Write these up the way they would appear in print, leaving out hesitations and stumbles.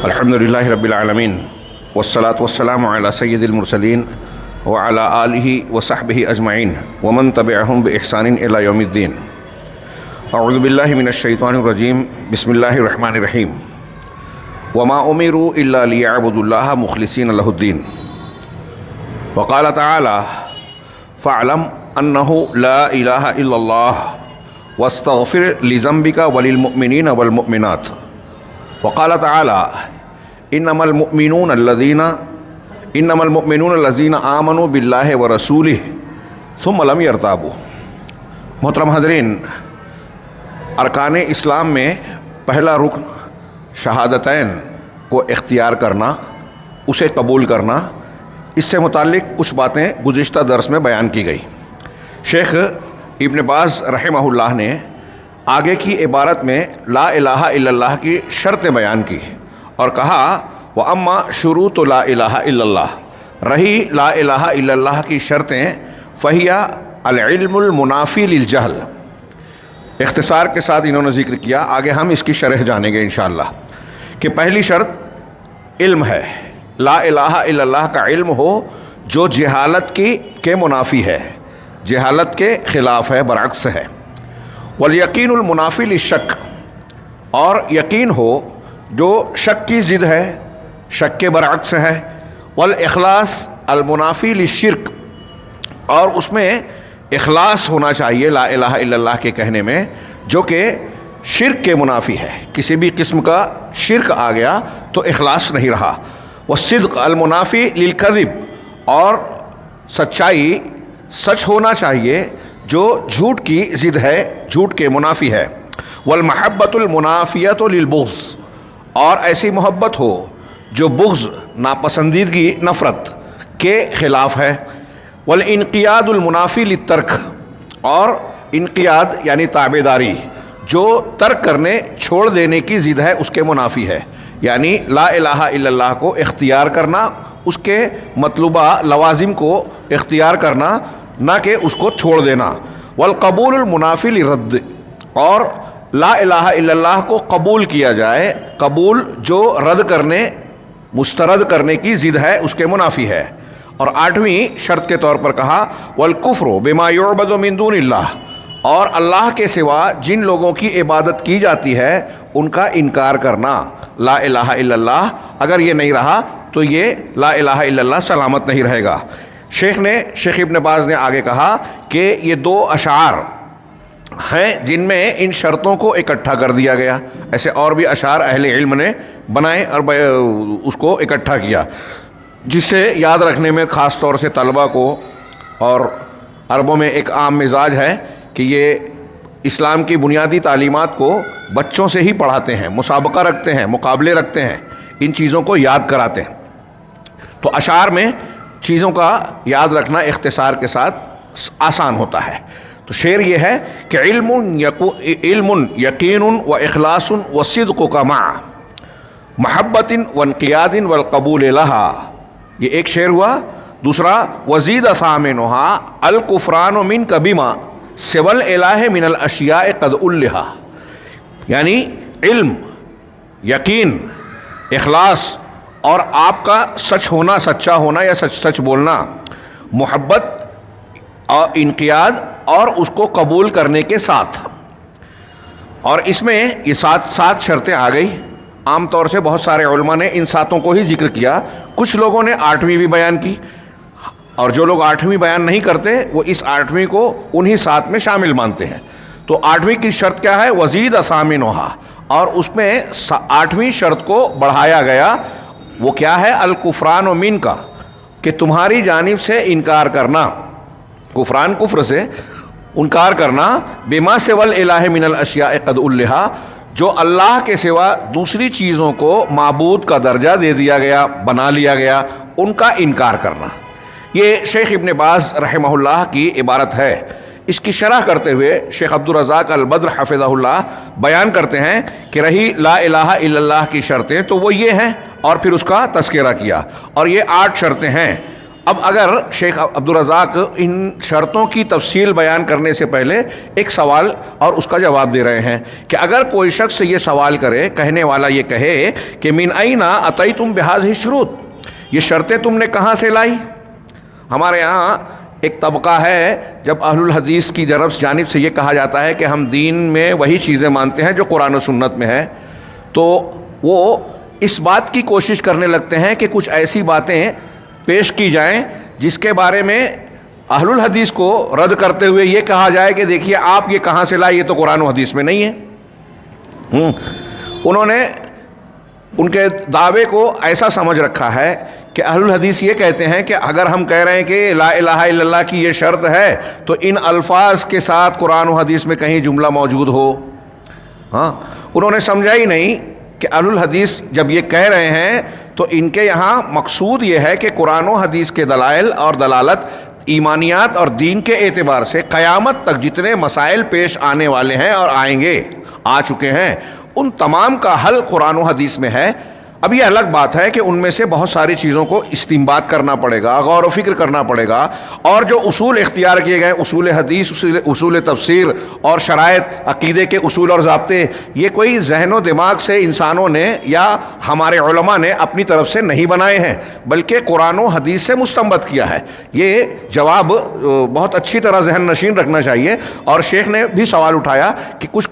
الحمدللہ رب العالمین والصلاة والسلام علی سید المرسلین وعلی آلہ وصحبہ اجمعین ومن تبعہم بإحسان الی یوم الدین۔ اعوذ باللہ من الشیطان الرجیم، بسم اللہ الرحمن الرحیم۔ وما امروا الا لیعبدوا اللہ مخلصین لہ الدین، وقال تعالی فاعلم انہ لا الہ الا اللہ واستغفر لذنبک وللمؤمنین والمؤمنات، وقال تعالی انما المؤمنون الذین آمنوا باللہ ورسولہ ثم لم یرتابوا۔ محترم حضرین، ارکان اسلام میں پہلا رکن شہادتین کو اختیار کرنا، اسے قبول کرنا، اس سے متعلق کچھ باتیں گزشتہ درس میں بیان کی گئی۔ شیخ ابن باز رحمہ اللہ نے آگے کی عبارت میں لا الہ الا اللہ کی شرطیں بیان کی اور کہا وَأَمَّا شُرُوطُ لَا إِلَهَ إِلَّا اللَّهِ، رہی لا الہ الا اللہ کی شرطیں فَهِيَ الْعِلْمُ الْمُنَافِي لِلْجَهْلِ، اختصار کے ساتھ انہوں نے ذکر کیا، آگے ہم اس کی شرح جانیں گے انشاءاللہ، کہ پہلی شرط علم ہے، لا الہ الا اللہ کا علم ہو جو جہالت کے منافی ہے، جہالت کے خلاف ہے، برعکس ہے۔ وَالْيَقِينُ الْمُنَافِي لِلشَّكِّ، اور یقین ہو جو شک کی ضد ہے، شک کے برعکس ہے۔ والاخلاص المنافی للشرک، اور اس میں اخلاص ہونا چاہیے لا الہ الا اللہ کے کہنے میں، جو کہ شرک کے منافی ہے، کسی بھی قسم کا شرک آ گیا تو اخلاص نہیں رہا۔ والصدق المنافی للکذب، اور سچائی سچ ہونا چاہیے جو جھوٹ کی ضد ہے، جھوٹ کے منافی ہے۔ والمحبۃ المنافیۃ للبغض، اور ایسی محبت ہو جو بغض ناپسندیدگی نفرت کے خلاف ہے۔ والانقیاد المنافی للترک، اور انقیاد یعنی تابعداری جو ترک کرنے چھوڑ دینے کی ضد ہے اس کے منافی ہے، یعنی لا الہ الا اللہ کو اختیار کرنا، اس کے مطلوبہ لوازم کو اختیار کرنا، نہ کہ اس کو چھوڑ دینا۔ والقبول المنافی للرد، اور لا الہ الا اللہ کو قبول کیا جائے، قبول جو رد کرنے مسترد کرنے کی ضد ہے اس کے منافی ہے۔ اور آٹھویں شرط کے طور پر کہا والکفر بما یعبد من دون اللہ، اور اللہ کے سوا جن لوگوں کی عبادت کی جاتی ہے ان کا انکار کرنا۔ لا الہ الا اللہ اگر یہ نہیں رہا تو یہ لا الہ الا اللہ سلامت نہیں رہے گا۔ شیخ ابن باز نے آگے کہا کہ یہ دو اشعار ہیں جن میں ان شرطوں کو اکٹھا کر دیا گیا، ایسے اور بھی اشعار اہل علم نے بنائے اور اس کو اکٹھا کیا، جس سے یاد رکھنے میں خاص طور سے طلبہ کو، اور عربوں میں ایک عام مزاج ہے کہ یہ اسلام کی بنیادی تعلیمات کو بچوں سے ہی پڑھاتے ہیں، مسابقہ رکھتے ہیں، مقابلے رکھتے ہیں، ان چیزوں کو یاد کراتے ہیں۔ تو اشعار میں چیزوں کا یاد رکھنا اختصار کے ساتھ آسان ہوتا ہے۔ تو شعر یہ ہے کہ علم یقین و اخلاص و صدق کا مع محبت و انقیاد والقبول لہا، یہ ایک شعر ہوا۔ دوسرا وزید ثامنھا الکفران منک بما سوى الالہ من الاشیاء قد الہا، یعنی علم، یقین، اخلاص اور آپ کا سچ ہونا، سچا ہونا یا سچ بولنا، محبت اور انقیاد اور اس کو قبول کرنے کے ساتھ، اور اس میں یہ سات شرطیں آ گئی۔ عام طور سے بہت سارے علماء نے ان ساتوں کو ہی ذکر کیا، کچھ لوگوں نے آٹھویں بھی بیان کی، اور جو لوگ آٹھویں بیان نہیں کرتے وہ اس آٹھویں کو انہی سات میں شامل مانتے ہیں۔ تو آٹھویں کی شرط کیا ہے؟ وزید ثامنھا، اور اس میں آٹھویں شرط کو بڑھایا گیا، وہ کیا ہے؟ الکفران منک، کہ تمہاری جانب سے انکار کرنا، کفران کفر سے انکار کرنا، بما سوى الالہ من الاشیاء قد الہا، جو اللہ کے سوا دوسری چیزوں کو معبود کا درجہ دے دیا گیا، بنا لیا گیا، ان کا انکار کرنا۔ یہ شیخ ابن باز رحمہ اللہ کی عبارت ہے۔ اس کی شرح کرتے ہوئے شیخ عبدالرزاق البدر حفظہ اللہ بیان کرتے ہیں کہ رہی لا الہ الا اللہ کی شرطیں تو وہ یہ ہیں، اور پھر اس کا تذکرہ کیا، اور یہ 8 شرطیں ہیں، اب اگر شیخ عبدالرزاق ان شرطوں کی تفصیل بیان کرنے سے پہلے ایک سوال اور اس کا جواب دے رہے ہیں کہ اگر کوئی شخص یہ سوال کرے، کہنے والا یہ کہے کہ من این اتیتم بہذہ الشروط، یہ شرطیں تم نے کہاں سے لائی؟ ہمارے ہاں ایک طبقہ ہے، جب اہل الحدیث کی جانب سے یہ کہا جاتا ہے کہ ہم دین میں وہی چیزیں مانتے ہیں جو قرآن و سنت میں ہے، تو وہ اس بات کی کوشش کرنے لگتے ہیں کہ کچھ ایسی باتیں پیش کی جائیں جس کے بارے میں اہل الحدیث کو رد کرتے ہوئے یہ کہا جائے کہ دیکھیے آپ یہ کہاں سے لائے، یہ تو قرآن و حدیث میں نہیں ہے۔ انہوں نے ان کے دعوے کو ایسا سمجھ رکھا ہے کہ اہل الحدیث یہ کہتے ہیں کہ اگر ہم کہہ رہے ہیں کہ لا الہ الا اللہ کی یہ شرط ہے تو ان الفاظ کے ساتھ قرآن و حدیث میں کہیں جملہ موجود ہو۔ انہوں نے سمجھا ہی نہیں کہ اہل الحدیث جب یہ کہہ رہے ہیں تو ان کے یہاں مقصود یہ ہے کہ قرآن و حدیث کے دلائل اور دلالت ایمانیات اور دین کے اعتبار سے قیامت تک جتنے مسائل پیش آنے والے ہیں اور آئیں گے، آ چکے ہیں، ان تمام کا حل قرآن و حدیث میں ہے۔ اب یہ الگ بات ہے کہ ان میں سے بہت ساری چیزوں کو استنباط کرنا پڑے گا، غور و فکر کرنا پڑے گا، اور جو اصول اختیار کیے گئے، اصول حدیث، اصول تفسیر اور شرائط، عقیدے کے اصول اور ضابطے، یہ کوئی ذہن و دماغ سے انسانوں نے یا ہمارے علماء نے اپنی طرف سے نہیں بنائے ہیں، بلکہ قرآن و حدیث سے مستنبط کیا ہے۔ یہ جواب بہت اچھی طرح ذہن نشین رکھنا چاہیے۔ اور شیخ نے بھی سوال اٹھایا کہ کوئی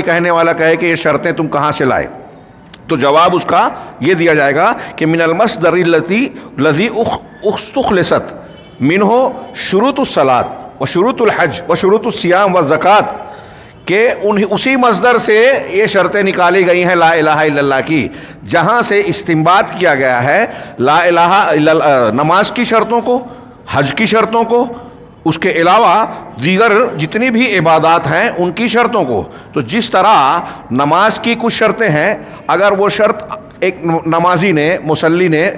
کہنے والا کہے کہ یہ شرطیں تم کہاں سے لائے، تو جواب اس کا یہ دیا جائے گا کہ من المصدر الذی استخلصت منہ شروط الصلاۃ و شروط الحج و شروط الصیام و زکوٰۃ، کہ اسی مصدر سے یہ شرطیں نکالی گئی ہیں لا الہ الا اللہ کی، جہاں سے استنباط کیا گیا ہے لا الہ الا اللہ نماز کی شرطوں کو، حج کی شرطوں کو، اس کے علاوہ دیگر جتنی بھی عبادات ہیں ان کی شرطوں کو۔ تو جس طرح نماز کی کچھ شرطیں ہیں، اگر وہ شرط ایک نمازی نے، مصلی نے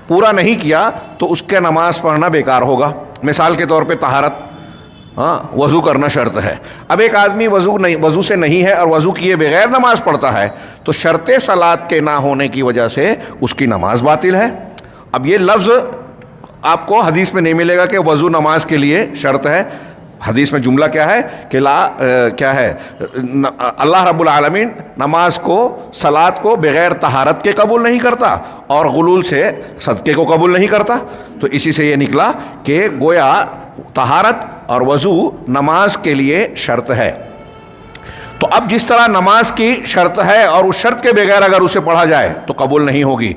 پورا نہیں کیا تو اس کے نماز پڑھنا بیکار ہوگا۔ مثال کے طور پہ طہارت، وضو کرنا شرط ہے۔ اب ایک آدمی وضو سے نہیں ہے اور وضو کیے بغیر نماز پڑھتا ہے تو شرط صلاۃ کے نہ ہونے کی وجہ سے اس کی نماز باطل ہے۔ اب یہ لفظ آپ کو حدیث میں نہیں ملے گا کہ وضو نماز کے لیے شرط ہے۔ حدیث میں جملہ کیا ہے کہ اللہ رب العالمین نماز کو، صلاۃ کو بغیر طہارت کے قبول نہیں کرتا اور غلول سے صدقے کو قبول نہیں کرتا۔ تو اسی سے یہ نکلا کہ گویا طہارت اور وضو نماز کے لیے شرط ہے۔ تو اب جس طرح نماز کی شرط ہے اور اس شرط کے بغیر اگر اسے پڑھا جائے تو قبول نہیں ہوگی،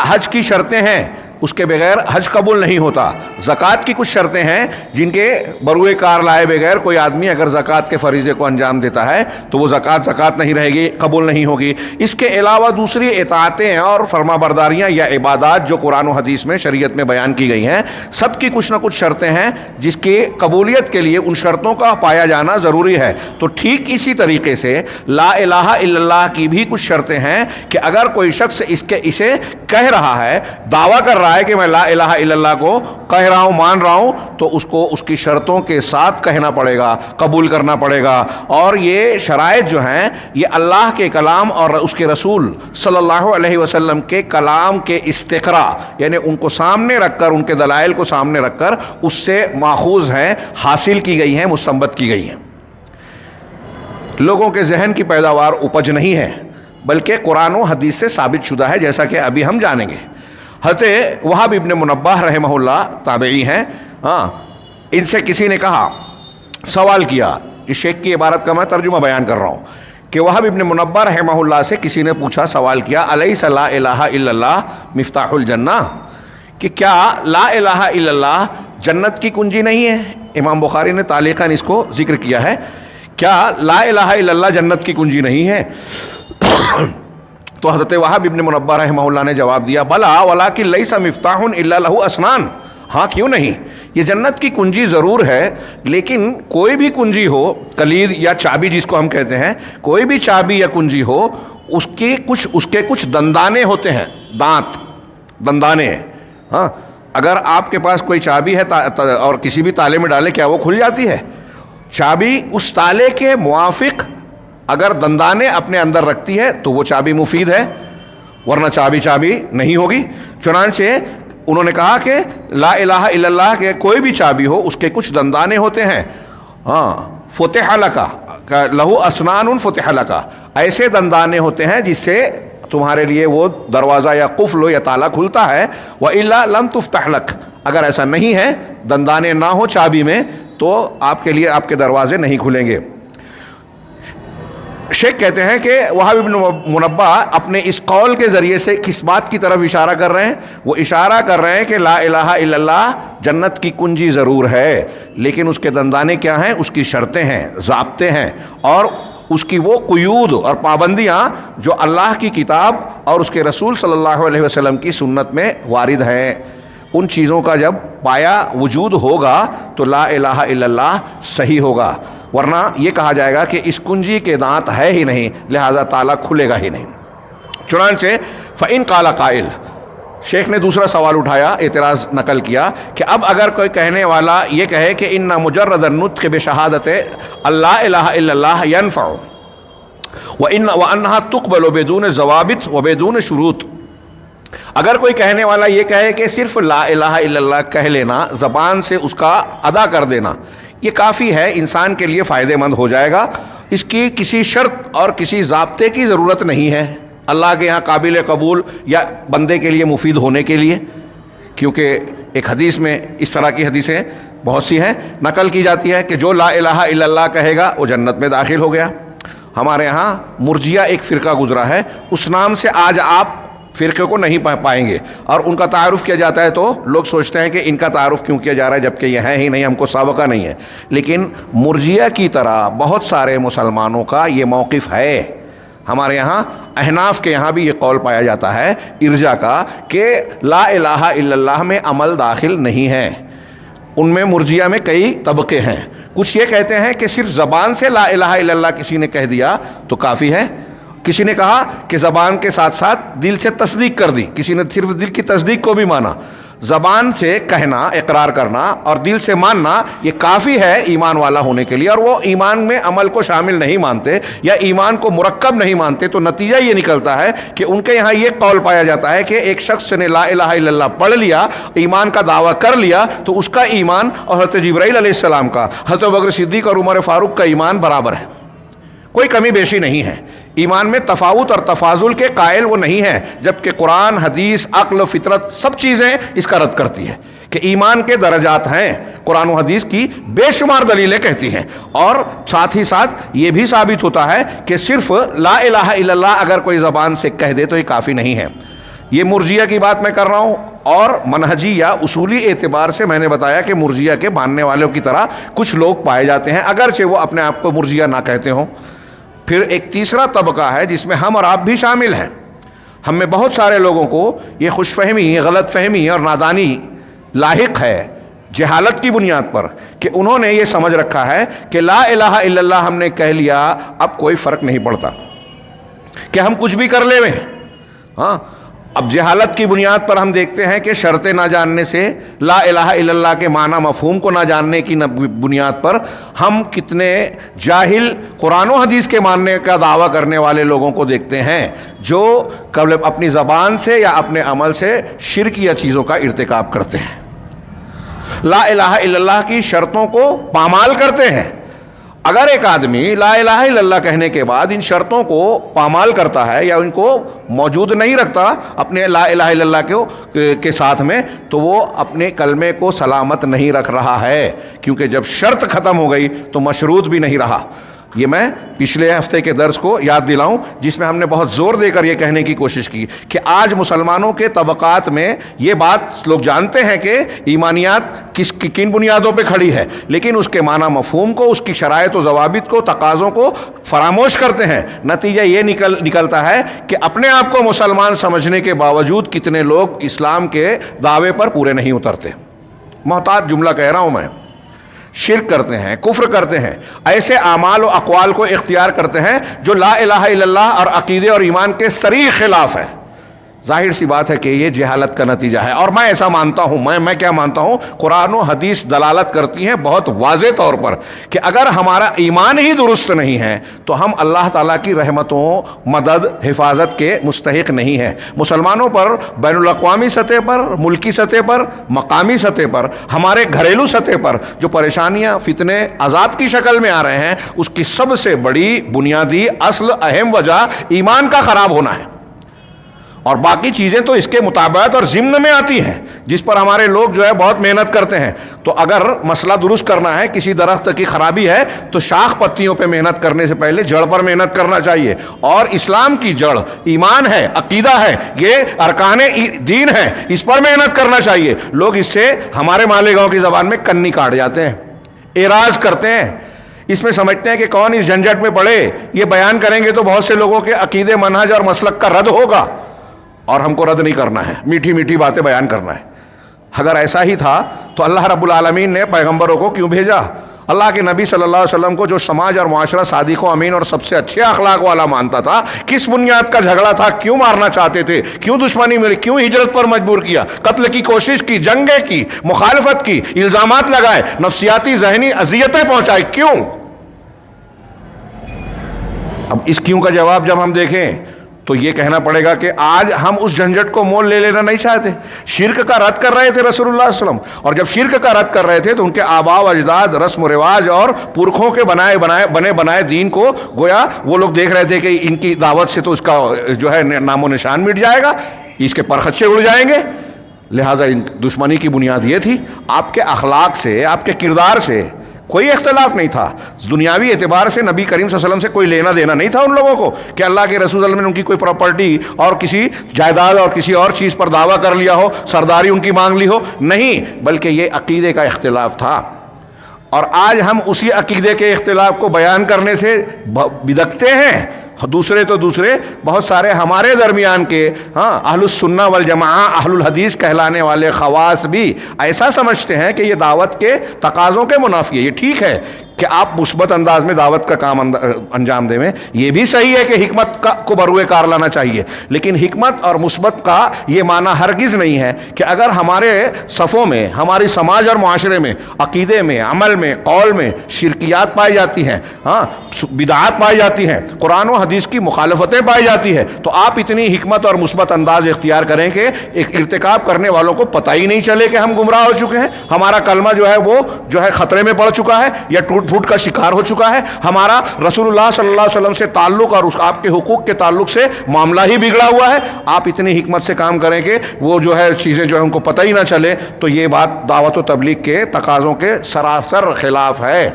حج کی شرطیں ہیں، اس کے بغیر حج قبول نہیں ہوتا، زکوٰۃ کی کچھ شرطیں ہیں جن کے بروئے کار لائے بغیر کوئی آدمی اگر زکوٰۃ کے فریضے کو انجام دیتا ہے تو وہ زکوٰۃ نہیں رہے گی، قبول نہیں ہوگی۔ اس کے علاوہ دوسری اطاعتیں اور فرما برداریاں یا عبادات جو قرآن و حدیث میں شریعت میں بیان کی گئی ہیں، سب کی کچھ نہ کچھ شرطیں ہیں جس کی قبولیت کے لیے ان شرطوں کا پایا جانا ضروری ہے۔ تو ٹھیک اسی طریقے سے لا الہ الا اللہ کی بھی کچھ شرطیں ہیں کہ اگر کوئی شخص اسے کہہ رہا ہے، دعویٰ کر رہا ہے کہ میں لا الہ الا اللہ کو کہہ رہا ہوں، مان رہا ہوں، تو اس کو اس کی شرطوں کے ساتھ کہنا پڑے گا، قبول کرنا پڑے گا۔ اور یہ شرائط جو ہیں یہ اللہ کے کلام اور اس کے رسول صلی اللہ علیہ وسلم کے کلام کے استقراء، یعنی ان کو سامنے رکھ کر، ان کے دلائل کو سامنے رکھ کر اس سے ماخوذ ہیں، حاصل کی گئی ہیں، مستنبط کی گئی ہیں۔ لوگوں کے ذہن کی پیداوار اپج نہیں ہے بلکہ قرآن و حدیث سے ثابت شدہ ہے، جیسا کہ ابھی ہم جانیں گے۔ حضرت وہب ابن منبہ رحمہ اللہ تابعی ہیں، ان سے کسی نے کہا، سوال کیا، اس شیخ کی عبارت کا میں ترجمہ بیان کر رہا ہوں کہ وہب ابن منبہ رحمہ اللہ سے کسی نے پوچھا، سوال کیا، الیس لا الہ الا اللہ مفتاح الجنہ، کہ کیا لا الہ الا اللہ جنت کی کنجی نہیں ہے؟ امام بخاری نے تعلیقاً اس کو ذکر کیا ہے، کیا لا الہ الا اللہ جنت کی کنجی نہیں ہے؟ تو حضرت وہب ابن منبہ رحمہ اللہ نے جواب دیا، بلا ولکن لیس مفتاح الا لہ اسنان، ہاں کیوں نہیں، یہ جنت کی کنجی ضرور ہے، لیکن کوئی بھی کنجی ہو، کلید یا چابی جس کو ہم کہتے ہیں، کوئی بھی چابی یا کنجی ہو، اس کے کچھ دندانے ہوتے ہیں، دندانے۔ ہاں، اگر آپ کے پاس کوئی چابی ہے اور کسی بھی تالے میں ڈالے، کیا وہ کھل جاتی ہے؟ چابی اس تالے کے موافق اگر دندانے اپنے اندر رکھتی ہے تو وہ چابی مفید ہے، ورنہ چابی نہیں ہوگی۔ چنانچہ انہوں نے کہا کہ لا الہ الا اللہ کے کوئی بھی چابی ہو اس کے کچھ دندانے ہوتے ہیں. ہاں فتح لکا لہو اسنان فتح لکا, ایسے دندانے ہوتے ہیں جس سے تمہارے لیے وہ دروازہ یا قفل یا تالا کھلتا ہے. وَإِلَّا لَمْ تُفْتَحْ لَكَ, اگر ایسا نہیں ہے, دندانے نہ ہو چابی میں, تو آپ کے لیے آپ کے دروازے نہیں کھلیں گے. شیخ کہتے ہیں کہ وہاب ابن منبہ اپنے اس قول کے ذریعے سے کس بات کی طرف اشارہ کر رہے ہیں؟ وہ اشارہ کر رہے ہیں کہ لا الہ الا اللہ جنت کی کنجی ضرور ہے, لیکن اس کے دندانے کیا ہیں؟ اس کی شرطیں ہیں, ضابطے ہیں, اور اس کی وہ قیود اور پابندیاں جو اللہ کی کتاب اور اس کے رسول صلی اللہ علیہ وسلم کی سنت میں وارد ہیں. ان چیزوں کا جب پایا وجود ہوگا تو لا الہ الا اللہ صحیح ہوگا, ورنہ یہ کہا جائے گا کہ اس کنجی کے دانت ہے ہی نہیں, لہذا تالا کھلے گا ہی نہیں. چنانچہ فَإِن قَالَ قائل, شیخ نے دوسرا سوال اٹھایا, اعتراض نقل کیا کہ اب اگر کوئی کہنے والا یہ کہے کہ ان مجرد النطق بشہادت اللہ الہ الا اللہ ينفع وانها تقبل بدون ضوابط وبدون شروط, اگر کوئی کہنے والا یہ کہے کہ صرف لا الہ الا اللہ کہہ لینا, زبان سے اس کا ادا کر دینا, یہ کافی ہے, انسان کے لیے فائدہ مند ہو جائے گا, اس کی کسی شرط اور کسی ضابطے کی ضرورت نہیں ہے اللہ کے یہاں قابل قبول یا بندے کے لیے مفید ہونے کے لیے. کیونکہ ایک حدیث میں اس طرح کی حدیثیں بہت سی ہیں, نقل کی جاتی ہے کہ جو لا الہ الا اللہ کہے گا وہ جنت میں داخل ہو گیا. ہمارے ہاں مرجیہ ایک فرقہ گزرا ہے, اس نام سے آج آپ فرقے کو نہیں پائیں گے, اور ان کا تعارف کیا جاتا ہے تو لوگ سوچتے ہیں کہ ان کا تعارف کیوں کیا جا رہا ہے جبکہ یہ ہے ہی نہیں, ہم کو سابقہ نہیں ہے. لیکن مرجیہ کی طرح بہت سارے مسلمانوں کا یہ موقف ہے. ہمارے یہاں احناف کے یہاں بھی یہ قول پایا جاتا ہے ارجا کا کہ لا الہ الا اللہ میں عمل داخل نہیں ہے. ان میں مرجیہ میں کئی طبقے ہیں. کچھ یہ کہتے ہیں کہ صرف زبان سے لا الہ الا اللہ کسی نے کہہ دیا تو کافی ہے. کسی نے کہا کہ زبان کے ساتھ ساتھ دل سے تصدیق کر دی, کسی نے صرف دل کی تصدیق کو بھی مانا. زبان سے کہنا, اقرار کرنا اور دل سے ماننا یہ کافی ہے ایمان والا ہونے کے لیے, اور وہ ایمان میں عمل کو شامل نہیں مانتے یا ایمان کو مرکب نہیں مانتے. تو نتیجہ یہ نکلتا ہے کہ ان کے یہاں یہ قول پایا جاتا ہے کہ ایک شخص نے لا الہ الا اللہ پڑھ لیا, ایمان کا دعویٰ کر لیا, تو اس کا ایمان اور حضرت جبرائیل علیہ السلام کا, حضرت بکر صدیق اور عمر فاروق کا ایمان برابر ہے, کوئی کمی بیشی نہیں ہے. ایمان میں تفاوت اور تفاضل کے قائل وہ نہیں ہے, جبکہ قرآن, حدیث, عقل و فطرت سب چیزیں اس کا رد کرتی ہے کہ ایمان کے درجات ہیں. قرآن و حدیث کی بے شمار دلیلیں کہتی ہیں, اور ساتھ ہی ساتھ یہ بھی ثابت ہوتا ہے کہ صرف لا الہ الا اللہ اگر کوئی زبان سے کہہ دے تو یہ کافی نہیں ہے. یہ مرجیہ کی بات میں کر رہا ہوں, اور منہجی یا اصولی اعتبار سے میں نے بتایا کہ مرجیہ کے ماننے والوں کی طرح کچھ لوگ پائے جاتے ہیں, اگرچہ وہ اپنے آپ کو مرجیہ نہ کہتے ہوں. پھر ایک تیسرا طبقہ ہے جس میں ہم اور آپ بھی شامل ہیں. ہم میں بہت سارے لوگوں کو یہ خوش فہمی, غلط فہمی اور نادانی لاحق ہے جہالت کی بنیاد پر کہ انہوں نے یہ سمجھ رکھا ہے کہ لا الہ الا اللہ ہم نے کہہ لیا, اب کوئی فرق نہیں پڑتا کہ ہم کچھ بھی کر لے میں. ہاں, اب جہالت کی بنیاد پر ہم دیکھتے ہیں کہ شرط نہ جاننے سے, لا الہ الا اللہ کے معنی مفہوم کو نہ جاننے کی بنیاد پر ہم کتنے جاہل قرآن و حدیث کے ماننے کا دعویٰ کرنے والے لوگوں کو دیکھتے ہیں جو قبل اپنی زبان سے یا اپنے عمل سے شرکیہ چیزوں کا ارتکاب کرتے ہیں, لا الہ الا اللہ کی شرطوں کو پامال کرتے ہیں. اگر ایک آدمی لا الہ الا اللہ کہنے کے بعد ان شرطوں کو پامال کرتا ہے یا ان کو موجود نہیں رکھتا اپنے لا الہ الا اللہ کے ساتھ میں, تو وہ اپنے کلمے کو سلامت نہیں رکھ رہا ہے, کیونکہ جب شرط ختم ہو گئی تو مشروط بھی نہیں رہا. یہ میں پچھلے ہفتے کے درس کو یاد دلاؤں جس میں ہم نے بہت زور دے کر یہ کہنے کی کوشش کی کہ آج مسلمانوں کے طبقات میں یہ بات لوگ جانتے ہیں کہ ایمانیات کن بنیادوں پہ کھڑی ہے, لیکن اس کے معنی مفہوم کو, اس کی شرائط و ضوابط کو, تقاضوں کو فراموش کرتے ہیں. نتیجہ یہ نکلتا ہے کہ اپنے آپ کو مسلمان سمجھنے کے باوجود کتنے لوگ اسلام کے دعوے پر پورے نہیں اترتے. محتاط جملہ کہہ رہا ہوں میں, شرک کرتے ہیں, کفر کرتے ہیں, ایسے اعمال و اقوال کو اختیار کرتے ہیں جو لا الہ الا اللہ اور عقیدے اور ایمان کے صریح خلاف ہے. ظاہر سی بات ہے کہ یہ جہالت کا نتیجہ ہے. اور میں ایسا مانتا ہوں, میں کیا مانتا ہوں, قرآن و حدیث دلالت کرتی ہیں بہت واضح طور پر کہ اگر ہمارا ایمان ہی درست نہیں ہے تو ہم اللہ تعالیٰ کی رحمتوں, مدد, حفاظت کے مستحق نہیں ہیں. مسلمانوں پر بین الاقوامی سطح پر, ملکی سطح پر, مقامی سطح پر, ہمارے گھریلو سطح پر جو پریشانیاں, فتنے, عذاب کی شکل میں آ رہے ہیں, اس کی سب سے بڑی بنیادی اصل اہم وجہ ایمان کا خراب ہونا ہے. اور باقی چیزیں تو اس کے مطابقت اور ضمن میں آتی ہیں جس پر ہمارے لوگ جو ہے بہت محنت کرتے ہیں. تو اگر مسئلہ درست کرنا ہے, کسی درخت کی خرابی ہے, تو شاخ پتیوں پہ محنت کرنے سے پہلے جڑ پر محنت کرنا چاہیے. اور اسلام کی جڑ ایمان ہے, عقیدہ ہے, یہ ارکان دین ہے, اس پر محنت کرنا چاہیے. لوگ اس سے ہمارے مالیگاؤں کی زبان میں کنی کاٹ جاتے ہیں, اعراض کرتے ہیں, اس میں سمجھتے ہیں کہ کون اس جھنجھٹ میں پڑے, یہ بیان کریں گے تو بہت سے لوگوں کے عقیدے, منہج اور مسلک کا رد ہوگا. اور ہم کو رد نہیں کرنا ہے, میٹھی میٹھی باتیں بیان کرنا ہے. اگر ایسا ہی تھا تو اللہ رب العالمین نے پیغمبروں کو کیوں بھیجا؟ اللہ کے نبی صلی اللہ علیہ وسلم کو جو سماج اور معاشرہ صادق و امین اور سب سے اچھے اخلاق والا مانتا تھا, کس بنیاد کا جھگڑا تھا, کیوں مارنا چاہتے تھے, کیوں دشمنی ملی, کیوں ہجرت پر مجبور کیا, قتل کی کوشش کی, جنگیں کی, مخالفت کی, الزامات لگائے, نفسیاتی ذہنی اذیتیں پہنچائے, کیوں؟ اب اس کیوں کا جواب جب ہم دیکھیں تو یہ کہنا پڑے گا کہ آج ہم اس جھنجھٹ کو مول لے لینا نہیں چاہتے. شرک کا رد کر رہے تھے رسول اللہ صلی اللہ علیہ وسلم, اور جب شرک کا رد کر رہے تھے تو ان کے آباء و اجداد, رسم و رواج اور پرکھوں کے بنے دین کو گویا وہ لوگ دیکھ رہے تھے کہ ان کی دعوت سے تو اس کا جو ہے نام و نشان مٹ جائے گا, اس کے پرخچے اڑ جائیں گے. لہٰذا دشمنی کی بنیاد یہ تھی. آپ کے اخلاق سے, آپ کے کردار سے کوئی اختلاف نہیں تھا. دنیاوی اعتبار سے نبی کریم صلی اللہ علیہ وسلم سے کوئی لینا دینا نہیں تھا ان لوگوں کو کہ اللہ کے رسول صلی اللہ علیہ وسلم نے ان کی کوئی پراپرٹی اور کسی جائیداد اور کسی اور چیز پر دعویٰ کر لیا ہو, سرداری ان کی مانگ لی ہو, نہیں, بلکہ یہ عقیدے کا اختلاف تھا. اور آج ہم اسی عقیدے کے اختلاف کو بیان کرنے سے بدکتے ہیں. دوسرے تو دوسرے, بہت سارے ہمارے درمیان کے اہل السنہ والجماعہ, اہل الحدیث کہلانے والے خواص بھی ایسا سمجھتے ہیں کہ یہ دعوت کے تقاضوں کے منافی ہے. یہ ٹھیک ہے کہ آپ مثبت انداز میں دعوت کا کام انجام دیں, یہ بھی صحیح ہے کہ حکمت کو بروئے کار لانا چاہیے, لیکن حکمت اور مثبت کا یہ معنی ہرگز نہیں ہے کہ اگر ہمارے صفوں میں, ہماری سماج اور معاشرے میں, عقیدے میں, عمل میں, قول میں شرکیات پائی جاتی ہیں, بدعات پائی جاتی ہیں, قرآن و حدیث کی مخالفتیں پائی جاتی ہیں, تو آپ اتنی حکمت اور مثبت انداز اختیار کریں کہ ایک ارتکاب کرنے والوں کو پتہ ہی نہیں چلے کہ ہم گمراہ ہو چکے ہیں, ہمارا کلمہ جو ہے وہ جو ہے خطرے میں پڑ چکا ہے یا ٹوٹ پھوٹ کا شکار ہو چکا ہے, ہمارا رسول اللہ صلی اللہ علیہ وسلم سے تعلق اور آپ کے حقوق کے تعلق سے معاملہ ہی بگڑا ہوا ہے. آپ اتنی حکمت سے کام کریں کہ وہ جو ہے چیزیں جو ہے ان کو پتہ ہی نہ چلے, تو یہ بات دعوت و تبلیغ کے تقاضوں کے سراسر خلاف ہے.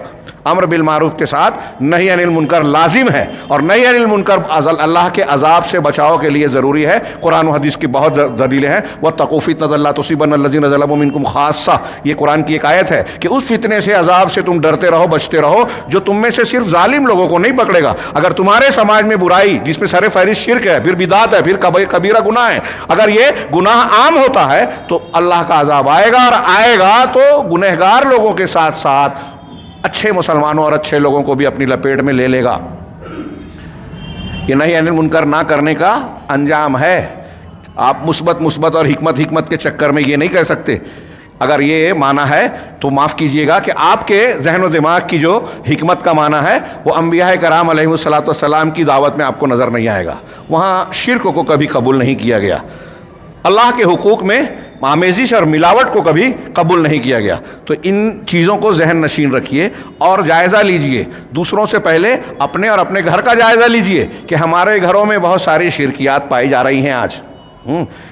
امر بالمعروف کے ساتھ نہی عن المنکر لازم ہے, اور نہی عن المنکر اللہ کے عذاب سے بچاؤ کے لیے ضروری ہے. قرآن و حدیث کی بہت دلیلیں ہیں. واتقوا فتنة لا تصيبن الذين ظلموا منكم خاصة, یہ قرآن کی ایک آیت ہے کہ اس فتنے سے, عذاب سے تم ڈرتے رہو, بچتے رہو, جو تم میں سے صرف ظالم لوگوں کو نہیں پکڑے گا. اگر تمہارے سماج میں برائی جس میں سر فہرست شرک ہے, پھر بدعت ہے, پھر کبیرہ گناہ ہے, اگر یہ گناہ عام ہوتا ہے تو اللہ کا عذاب آئے گا, اور آئے گا تو گنہگار لوگوں کے ساتھ ساتھ اچھے مسلمانوں اور اچھے لوگوں کو بھی اپنی لپیٹ میں لے لے گا. یہ نہی عن المنکر نہ کرنے کا انجام ہے. آپ مثبت اور حکمت کے چکر میں یہ نہیں کہہ سکتے. اگر یہ معنی ہے تو معاف کیجئے گا کہ آپ کے ذہن و دماغ کی جو حکمت کا معنی ہے وہ انبیاء کرام علیہ الصلاۃ والسلام کی دعوت میں آپ کو نظر نہیں آئے گا. وہاں شرک کو کبھی قبول نہیں کیا گیا, اللہ کے حقوق میں آمیزش اور ملاوٹ کو کبھی قبول نہیں کیا گیا. تو ان چیزوں کو ذہن نشین رکھیے اور جائزہ لیجئے. دوسروں سے پہلے اپنے اور اپنے گھر کا جائزہ لیجئے کہ ہمارے گھروں میں بہت ساری شرکیات پائی جا رہی ہیں آج.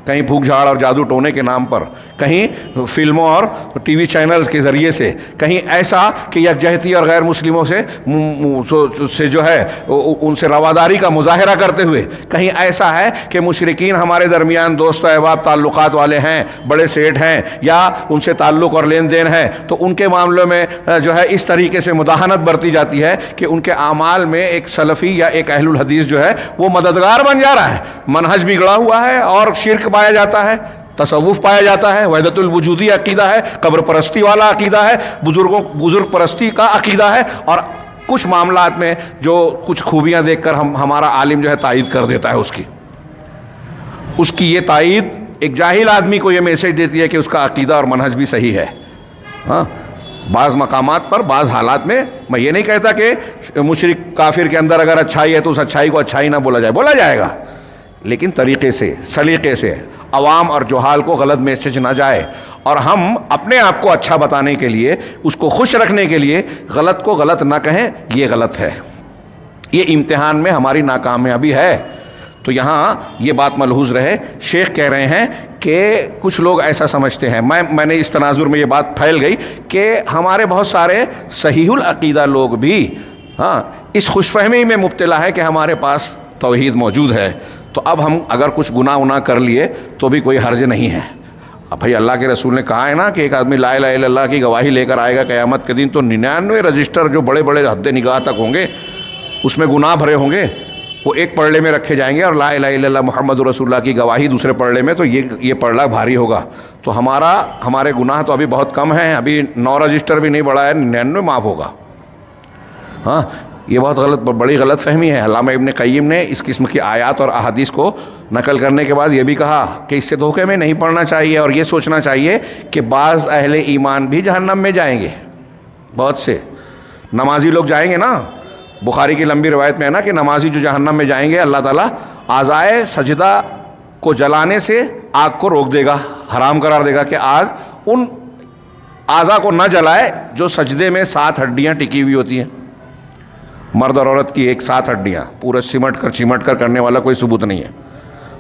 کہیں پھونک جھاڑ اور جادو ٹونے کے نام پر, کہیں فلموں اور ٹی وی چینلز کے ذریعے سے, کہیں ایسا کہ یکجہتی اور غیر مسلموں سے جو ہے ان سے رواداری کا مظاہرہ کرتے ہوئے, کہیں ایسا ہے کہ مشرکین ہمارے درمیان دوست و احباب تعلقات والے ہیں, بڑے سیٹ ہیں یا ان سے تعلق اور لین دین ہے, تو ان کے معاملوں میں جو ہے اس طریقے سے مداہنت برتی جاتی ہے کہ ان کے اعمال میں ایک سلفی یا ایک اہل الحدیث جو ہے وہ مددگار بن جا رہا ہے. منہج بگڑا ہوا ہے اور شرک پایا جاتا ہے, تصوف پایا جاتا ہے, وحدت الوجودی عقیدہ ہے, قبر پرستی والا عقیدہ ہے, بزرگ پرستی کا عقیدہ ہے, اور کچھ معاملات میں جو کچھ خوبیاں دیکھ کر ہمارا عالم جو ہے تائید کر دیتا ہے اس کی. اس کی یہ تائید ایک جاہل آدمی کو یہ میسج دیتی ہے کہ اس کا عقیدہ اور منہج بھی صحیح ہے. ہاں بعض مقامات پر بعض حالات میں یہ نہیں کہتا کہ مشرک کافر کے اندر اگر اچھائی ہے تو اس اچھائی کو اچھائی نہ بولا جائے، بولا جائے گا، لیکن طریقے سے، سلیقے سے، عوام اور جہال کو غلط میسج نہ جائے، اور ہم اپنے آپ کو اچھا بتانے کے لیے، اس کو خوش رکھنے کے لیے غلط کو غلط نہ کہیں، یہ غلط ہے. یہ امتحان میں ہماری ناکامیابی ہے. تو یہاں یہ بات ملحوظ رہے، شیخ کہہ رہے ہیں کہ کچھ لوگ ایسا سمجھتے ہیں، میں نے اس تناظر میں یہ بات پھیل گئی کہ ہمارے بہت سارے صحیح العقیدہ لوگ بھی اس خوش فہمی میں مبتلا ہے کہ ہمارے پاس توحید موجود ہے، تو اب ہم اگر کچھ گناہ کر لیے تو بھی کوئی حرج نہیں ہے. اب بھائی اللہ کے رسول نے کہا ہے نا کہ ایک آدمی لا الہ الا اللہ کی گواہی لے کر آئے گا قیامت کے دن، تو 99 رجسٹر جو بڑے بڑے حد نگاہ تک ہوں گے اس میں گناہ بھرے ہوں گے، وہ ایک پڑھے میں رکھے جائیں گے، اور لا الہ الا اللہ محمد رسول اللہ کی گواہی دوسرے پڑھے میں، تو یہ پڑھنا بھاری ہوگا. تو ہمارے گناہ تو ابھی بہت کم ہیں، ابھی 9 رجسٹر بھی نہیں بڑھا ہے، 99 معاف ہوگا. ہاں یہ بہت بڑی غلط فہمی ہے. علامہ ابن قیم نے اس قسم کی آیات اور احادیث کو نقل کرنے کے بعد یہ بھی کہا کہ اس سے دھوکے میں نہیں پڑنا چاہیے، اور یہ سوچنا چاہیے کہ بعض اہل ایمان بھی جہنم میں جائیں گے. بہت سے نمازی لوگ جائیں گے نا، بخاری کی لمبی روایت میں ہے نا کہ نمازی جو جہنم میں جائیں گے، اللہ تعالیٰ اعضائے سجدہ کو جلانے سے آگ کو روک دے گا، حرام قرار دے گا کہ آگ ان اعضاء کو نہ جلائے جو سجدے میں 7 ہڈیاں ٹکی ہوئی ہوتی ہیں. مرد اور عورت کی ایک 7 ہڈیاں پورے چمٹ کر کرنے والا کوئی ثبوت نہیں ہے.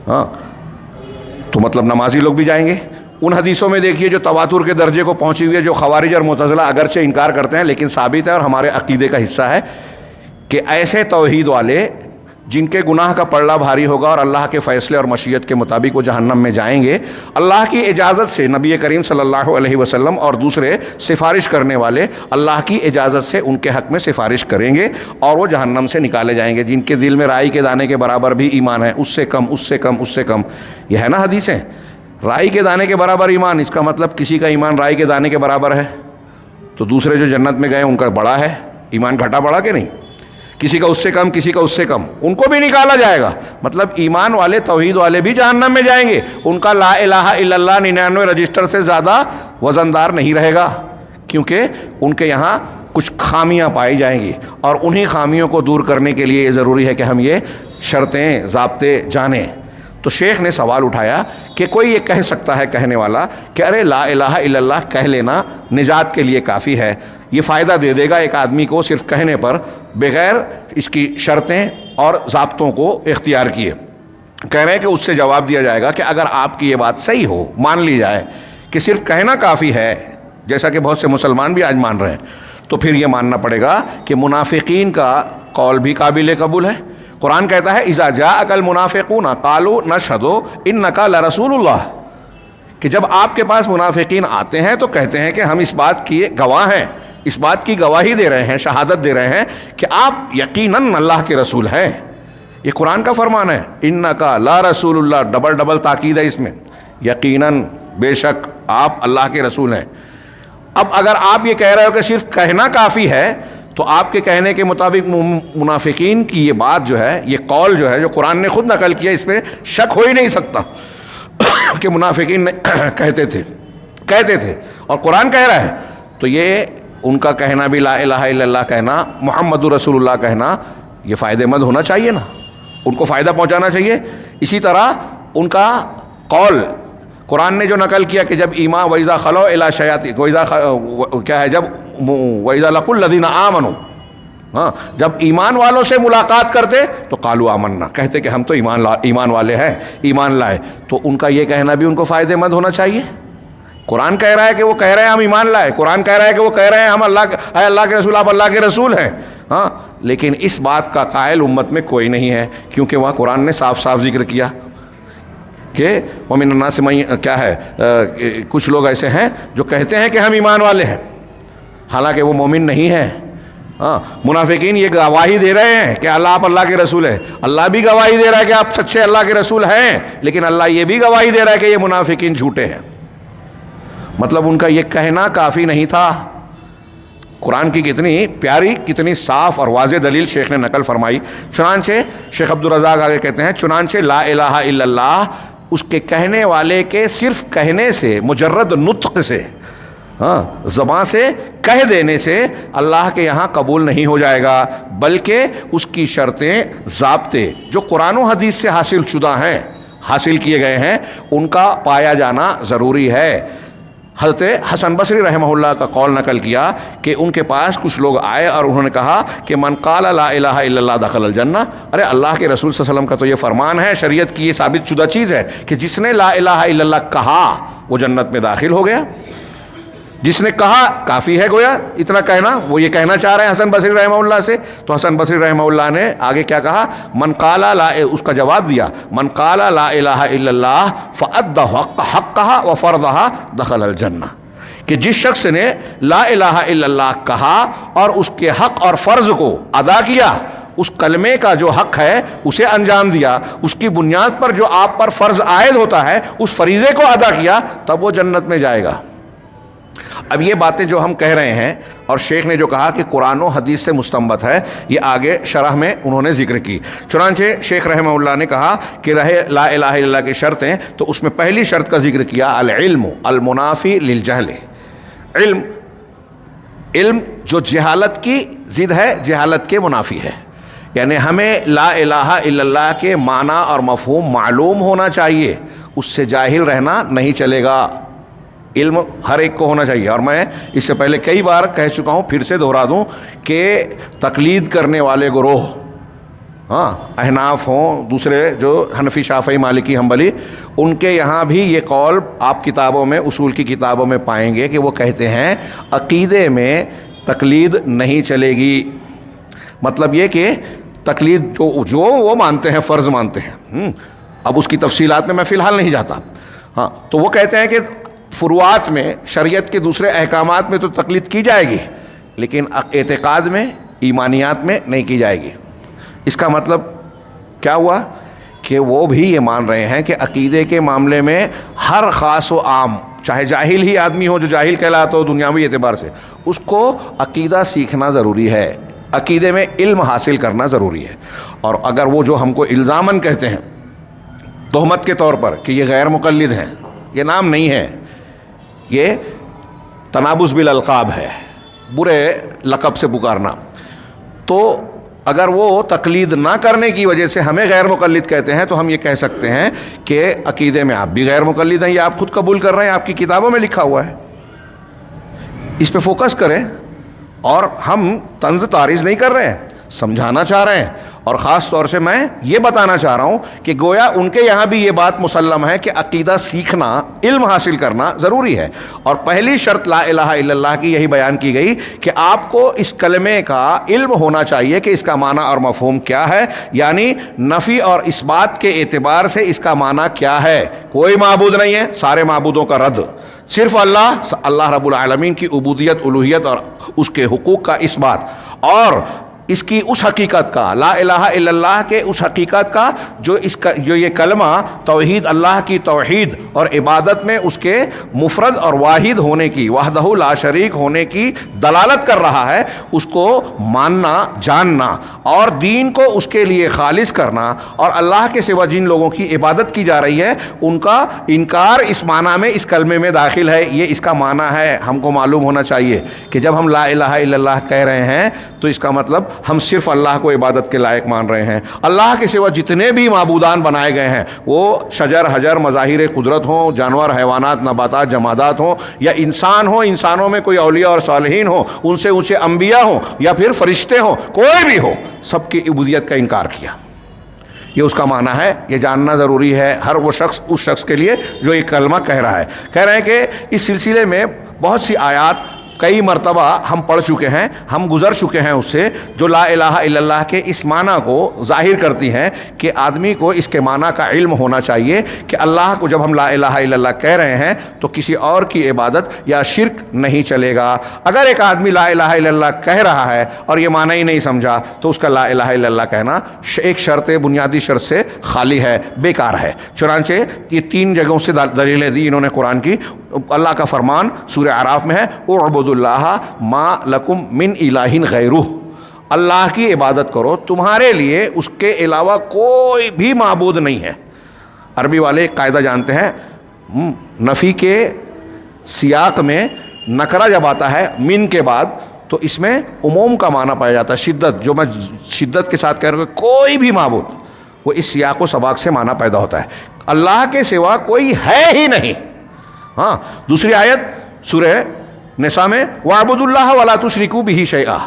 ہاں تو مطلب نمازی لوگ بھی جائیں گے. ان حدیثوں میں دیکھیے جو تواتر کے درجے کو پہنچی ہوئی ہے، جو خوارج اور معتزلہ اگرچہ انکار کرتے ہیں لیکن ثابت ہے اور ہمارے عقیدے کا حصہ ہے کہ ایسے توحید والے جن کے گناہ کا پلڑا بھاری ہوگا اور اللہ کے فیصلے اور مشیت کے مطابق وہ جہنم میں جائیں گے، اللہ کی اجازت سے نبی کریم صلی اللہ علیہ وسلم اور دوسرے سفارش کرنے والے اللہ کی اجازت سے ان کے حق میں سفارش کریں گے اور وہ جہنم سے نکالے جائیں گے. جن کے دل میں رائی کے دانے کے برابر بھی ایمان ہے، اس سے کم، اس سے کم، اس سے کم. یہ ہے نا حدیثیں، رائی کے دانے کے برابر ایمان، اس کا مطلب کسی کا ایمان رائی کے دانے کے برابر ہے تو دوسرے جو جنت میں گئے ان کا بڑا ہے، ایمان گھٹا بڑا کہ نہیں. کسی کا اس سے کم، کسی کا اس سے کم، ان کو بھی نکالا جائے گا. مطلب ایمان والے، توحید والے بھی جہنم میں جائیں گے. ان کا لا الہ الا اللہ 99 رجسٹر سے زیادہ وزندار نہیں رہے گا، کیونکہ ان کے یہاں کچھ خامیاں پائی جائیں گی، اور انہی خامیوں کو دور کرنے کے لیے یہ ضروری ہے کہ ہم یہ شرطیں، ضابطے جانیں. تو شیخ نے سوال اٹھایا کہ کوئی یہ کہہ سکتا ہے کہنے والا کہ ارے لا الہ الا اللہ کہہ لینا نجات کے لیے کافی ہے، یہ فائدہ دے دے گا ایک آدمی کو صرف کہنے پر بغیر اس کی شرطیں اور ضابطوں کو اختیار کیے. کہہ رہے ہیں کہ اس سے جواب دیا جائے گا کہ اگر آپ کی یہ بات صحیح ہو، مان لی جائے کہ صرف کہنا کافی ہے، جیسا کہ بہت سے مسلمان بھی آج مان رہے ہیں، تو پھر یہ ماننا پڑے گا کہ منافقین کا قول بھی قابل قبول ہے. قرآن کہتا ہے اذا جاءک المنافقون قالوا نشہد انک لرسول اللہ، کہ جب آپ کے پاس منافقین آتے ہیں تو کہتے ہیں کہ ہم اس بات کی گواہ ہیں، اس بات کی گواہی دے رہے ہیں، شہادت دے رہے ہیں کہ آپ یقیناً اللہ کے رسول ہیں. یہ قرآن کا فرمان ہے، انک لا رسول اللہ، ڈبل تاکید ہے اس میں، یقیناً، بے شک آپ اللہ کے رسول ہیں. اب اگر آپ یہ کہہ رہے ہو کہ صرف کہنا کافی ہے، تو آپ کے کہنے کے مطابق منافقین کی یہ بات جو ہے، یہ قول جو ہے جو قرآن نے خود نقل کیا، اس میں شک ہو ہی نہیں سکتا کہ منافقین کہتے تھے اور قرآن کہہ رہا ہے. تو یہ ان کا کہنا بھی لا الہ الا اللہ کہنا، محمد رسول اللہ کہنا، یہ فائدہ مند ہونا چاہیے نا، ان کو فائدہ پہنچانا چاہیے. اسی طرح ان کا قول قرآن نے جو نقل کیا کہ جب ایمان وَإِذَا خَلَوْا إِلَىٰ شَيَاطِينِ، کیا ہے، جب وَإِذَا لَقُوا الَّذِينَ آمَنُوا، ہاں جب ایمان والوں سے ملاقات کرتے تو قالوا آمنا، کہتے کہ ہم تو ایمان والے ہیں، ایمان لائے. تو ان کا یہ کہنا بھی ان کو فائدہ مند ہونا چاہیے. قرآن کہہ رہا ہے کہ وہ کہہ رہے ہیں ہم ایمان لائے، قرآن کہہ رہا ہے کہ وہ کہہ رہے ہیں ہم اللہ کے رسول، آپ اللہ کے رسول ہیں. ہاں لیکن اس بات کا قائل امت میں کوئی نہیں ہے، کیونکہ وہاں قرآن نے صاف صاف ذکر کیا کہ وَمِنَ النَّاسِ مَن، کیا ہے، کچھ لوگ ایسے ہیں جو کہتے ہیں کہ ہم ایمان والے ہیں حالانکہ وہ مومن نہیں ہیں. ہاں منافقین یہ گواہی دے رہے ہیں کہ آپ اللہ کے رسول ہیں، اللہ بھی گواہی دے رہا ہے کہ آپ سچے اللہ کے رسول ہیں، لیکن اللہ یہ بھی گواہی دے رہا ہے کہ یہ منافقین جھوٹے ہیں. مطلب ان کا یہ کہنا کافی نہیں تھا. قرآن کی کتنی پیاری، کتنی صاف اور واضح دلیل شیخ نے نقل فرمائی. چنانچہ شیخ عبدالرزاق آگے کہتے ہیں، چنانچہ لا الہ الا اللہ اس کے کہنے والے کے صرف کہنے سے، مجرد نطق سے، زبان سے کہہ دینے سے اللہ کے یہاں قبول نہیں ہو جائے گا، بلکہ اس کی شرطیں، ضابطے جو قرآن و حدیث سے حاصل شدہ ہیں، حاصل کیے گئے ہیں، ان کا پایا جانا ضروری ہے۔ حضرت حسن بصری رحمہ اللہ کا قول نقل کیا کہ ان کے پاس کچھ لوگ آئے اور انہوں نے کہا کہ من قال لا الہ الا اللہ دخل الجنہ، ارے اللہ کے رسول صلی اللہ علیہ وسلم کا تو یہ فرمان ہے، شریعت کی یہ ثابت شدہ چیز ہے کہ جس نے لا الہ الا اللہ کہا وہ جنت میں داخل ہو گیا۔ جس نے کہا کافی ہے، گویا اتنا کہنا، وہ یہ کہنا چاہ رہے ہیں حسن بصری رحمہ اللہ سے۔ تو حسن بصری رحمہ اللہ نے آگے کیا کہا؟ من قال لا، اس کا جواب دیا، من قال لا الہ الا اللہ فأدى حقها وفرضها دخل الجنہ، کہ جس شخص نے لا الہ الا اللہ کہا اور اس کے حق اور فرض کو ادا کیا، اس کلمے کا جو حق ہے اسے انجام دیا، اس کی بنیاد پر جو آپ پر فرض عائد ہوتا ہے اس فریضے کو ادا کیا، تب وہ جنت میں جائے گا۔ اب یہ باتیں جو ہم کہہ رہے ہیں اور شیخ نے جو کہا کہ قرآن و حدیث سے مستنبط ہے، یہ آگے شرح میں انہوں نے ذکر کی۔ چنانچہ شیخ رحمہ اللہ نے کہا کہ رہے لا الہ الا اللہ کی شرطیں، تو اس میں پہلی شرط کا ذکر کیا العلم المنافی للجہل، علم جو جہالت کی ضد ہے، جہالت کے منافی ہے، یعنی ہمیں لا الہ الا اللہ کے معنی اور مفہوم معلوم ہونا چاہیے، اس سے جاہل رہنا نہیں چلے گا۔ علم ہر ایک کو ہونا چاہیے، اور میں اس سے پہلے کئی بار کہہ چکا ہوں، پھر سے دہرا دوں کہ تقلید کرنے والے گروہ، احناف ہوں، دوسرے جو حنفی، شافعی، مالکی، حنبلی، ان کے یہاں بھی یہ قول آپ کتابوں میں، اصول کی کتابوں میں پائیں گے کہ وہ کہتے ہیں عقیدے میں تقلید نہیں چلے گی۔ مطلب یہ کہ تقلید جو وہ مانتے ہیں، فرض مانتے ہیں، اب اس کی تفصیلات میں فی الحال نہیں جاتا، تو وہ کہتے ہیں کہ فروعات میں، شریعت کے دوسرے احکامات میں تو تقلید کی جائے گی، لیکن اعتقاد میں، ایمانیات میں نہیں کی جائے گی۔ اس کا مطلب کیا ہوا کہ وہ بھی یہ مان رہے ہیں کہ عقیدے کے معاملے میں ہر خاص و عام، چاہے جاہل ہی آدمی ہو، جو جاہل کہلاتا ہو دنیاوی اعتبار سے، اس کو عقیدہ سیکھنا ضروری ہے، عقیدے میں علم حاصل کرنا ضروری ہے۔ اور اگر وہ جو ہم کو الزاماً کہتے ہیں تہمت کے طور پر کہ یہ غیر مقلد ہیں، یہ نام نہیں ہے، یہ تنابز بالالقاب ہے، برے لقب سے پکارنا، تو اگر وہ تقلید نہ کرنے کی وجہ سے ہمیں غیر مقلد کہتے ہیں تو ہم یہ کہہ سکتے ہیں کہ عقیدے میں آپ بھی غیر مقلد ہیں، یہ آپ خود قبول کر رہے ہیں، آپ کی کتابوں میں لکھا ہوا ہے۔ اس پہ فوکس کریں، اور ہم طنز تعریض نہیں کر رہے ہیں، سمجھانا چاہ رہے ہیں، اور خاص طور سے میں یہ بتانا چاہ رہا ہوں کہ گویا ان کے یہاں بھی یہ بات مسلم ہے کہ عقیدہ سیکھنا، علم حاصل کرنا ضروری ہے، اور پہلی شرط لا الہ الا اللہ کی یہی بیان کی گئی کہ آپ کو اس کلمے کا علم ہونا چاہیے کہ اس کا معنی اور مفہوم کیا ہے، یعنی نفی اور اس بات کے اعتبار سے اس کا معنی کیا ہے۔ کوئی معبود نہیں ہے، سارے معبودوں کا رد، صرف اللہ رب العالمین کی عبودیت، الوہیت اور اس کے حقوق کا اس بات، اور اس کی اس حقیقت کا، لا الہ الا اللہ کے اس حقیقت کا جو یہ کلمہ توحید، اللہ کی توحید اور عبادت میں اس کے مفرد اور واحد ہونے کی، وحدہ لا شریک ہونے کی دلالت کر رہا ہے، اس کو ماننا، جاننا، اور دین کو اس کے لیے خالص کرنا، اور اللہ کے سوا جن لوگوں کی عبادت کی جا رہی ہے ان کا انکار اس معنی میں، اس کلمے میں داخل ہے، یہ اس کا معنی ہے۔ ہم کو معلوم ہونا چاہیے کہ جب ہم لا الہ الا اللہ کہہ رہے ہیں تو اس کا مطلب ہم صرف اللہ کو عبادت کے لائق مان رہے ہیں۔ اللہ کے سوا جتنے بھی معبودان بنائے گئے ہیں، وہ شجر، حجر، مظاہر قدرت ہوں، جانور، حیوانات، نباتات، جمادات ہوں، یا انسان ہوں، انسانوں میں کوئی اولیاء اور صالحین ہوں، ان سے اونچے انبیاء ہوں، یا پھر فرشتے ہوں، کوئی بھی ہو، سب کی عبودیت کا انکار کیا۔ یہ اس کا معنی ہے، یہ جاننا ضروری ہے ہر وہ شخص، اس شخص کے لیے جو یہ کلمہ کہہ رہا ہے۔ کہہ رہے ہیں کہ اس سلسلے میں بہت سی آیات کئی مرتبہ ہم پڑھ چکے ہیں، ہم گزر چکے ہیں اس سے، جو لا الہ الا اللہ کے اس معنی کو ظاہر کرتی ہیں کہ آدمی کو اس کے معنی کا علم ہونا چاہیے کہ اللہ کو جب ہم لا الہ الا اللہ کہہ رہے ہیں تو کسی اور کی عبادت یا شرک نہیں چلے گا۔ اگر ایک آدمی لا الہ الا اللہ کہہ رہا ہے اور یہ معنی ہی نہیں سمجھا تو اس کا لا الہ الا اللہ کہنا ایک شرط، بنیادی شرط سے خالی ہے، بیکار ہے۔ چنانچہ یہ 3 جگہوں سے دلیلیں دی انہوں نے قرآن کی۔ اللہ کا فرمان سورہ اعراف میں ہے، اعبدوا اللہ ما لکم من الہ غیرہ، اللہ کی عبادت کرو، تمہارے لیے اس کے علاوہ کوئی بھی معبود نہیں ہے۔ عربی والے ایک قاعدہ جانتے ہیں، نفی کے سیاق میں نکرہ جب آتا ہے من کے بعد تو اس میں عموم کا معنی پایا جاتا ہے، شدت، جو میں شدت کے ساتھ کہہ رہا ہوں، کوئی بھی معبود، وہ اس سیاق و سباق سے معنی پیدا ہوتا ہے، اللہ کے سوا کوئی ہے ہی نہیں۔ ہاں، دوسری آیت سورہ نساء میں وَاعْبُدُوا اللَّهَ وَلَا تُشْرِكُوا بِهِ شَيْئًا،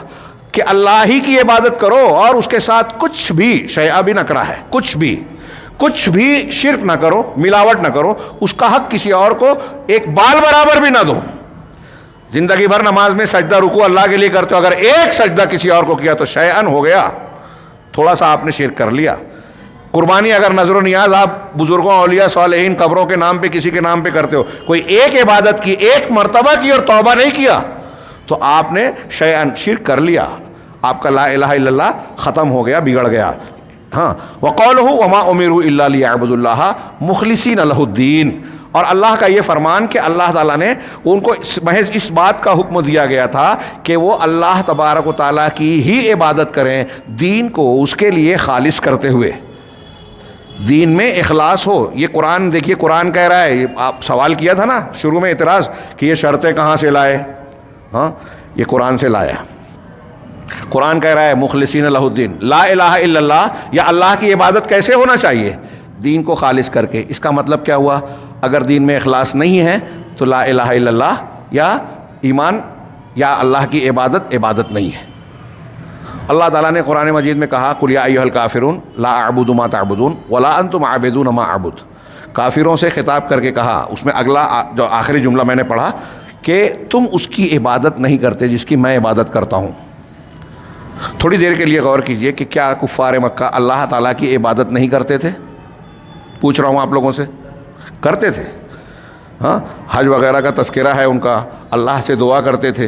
کہ اللہ ہی کی عبادت کرو اور اس کے ساتھ کچھ بھی، شیئا بھی نکرہ ہے، کچھ بھی شرک نہ کرو، ملاوٹ نہ کرو، اس کا حق کسی اور کو ایک بال برابر بھی نہ دو۔ زندگی بھر نماز میں سجدہ رکوع اللہ کے لیے کرتے ہو، اگر ایک سجدہ کسی اور کو کیا تو شیئن ہو گیا، تھوڑا سا آپ نے شرک کر لیا۔ قربانی اگر نظر و نیاز آپ بزرگوں، اولیاء، صالحین، قبروں کے نام پہ، کسی کے نام پہ کرتے ہو، کوئی ایک عبادت کی، ایک مرتبہ کی اور توبہ نہیں کیا تو آپ نے شیئن شرک کر لیا، آپ کا لا الہ الا اللہ ختم ہو گیا، بگڑ گیا۔ ہاں، وَقَوْلُهُ وَمَا أُمِرُوا إِلَّا لِيَعْبُدُوا اللَّهَ مُخْلِصِينَ لَهُ الدِّينَ، اور اللہ کا یہ فرمان کہ اللہ تعالیٰ نے ان کو محض اس بات کا حکم دیا گیا تھا کہ وہ اللہ تبارک و تعالیٰ کی ہی عبادت کریں، دین کو اس کے لیے خالص کرتے ہوئے، دین میں اخلاص ہو۔ یہ قرآن دیکھیے، قرآن کہہ رہا ہے، آپ سوال کیا تھا نا شروع میں اعتراض کہ یہ شرطیں کہاں سے لائے؟ ہاں، یہ قرآن سے لایا۔ قرآن کہہ رہا ہے مخلصین لہ الدین، لا الہ الا اللہ، یا اللہ کی عبادت کیسے ہونا چاہیے؟ دین کو خالص کر کے۔ اس کا مطلب کیا ہوا؟ اگر دین میں اخلاص نہیں ہے تو لا الہ الا اللہ یا ایمان یا اللہ کی عبادت نہیں ہے۔ اللہ تعالیٰ نے قرآن مجید میں کہا قل یا ایھا الکافرون لا اعبد ما تعبدون ولا انتم عابدون ما اعبد، کافروں سے خطاب کر کے کہا، اس میں اگلا جو آخری جملہ میں نے پڑھا کہ تم اس کی عبادت نہیں کرتے جس کی میں عبادت کرتا ہوں۔ تھوڑی دیر کے لیے غور کیجئے کہ کیا کفار مکہ اللہ تعالیٰ کی عبادت نہیں کرتے تھے؟ پوچھ رہا ہوں آپ لوگوں سے، کرتے تھے؟ ہاں، حج وغیرہ کا تذکرہ ہے ان کا، اللہ سے دعا کرتے تھے،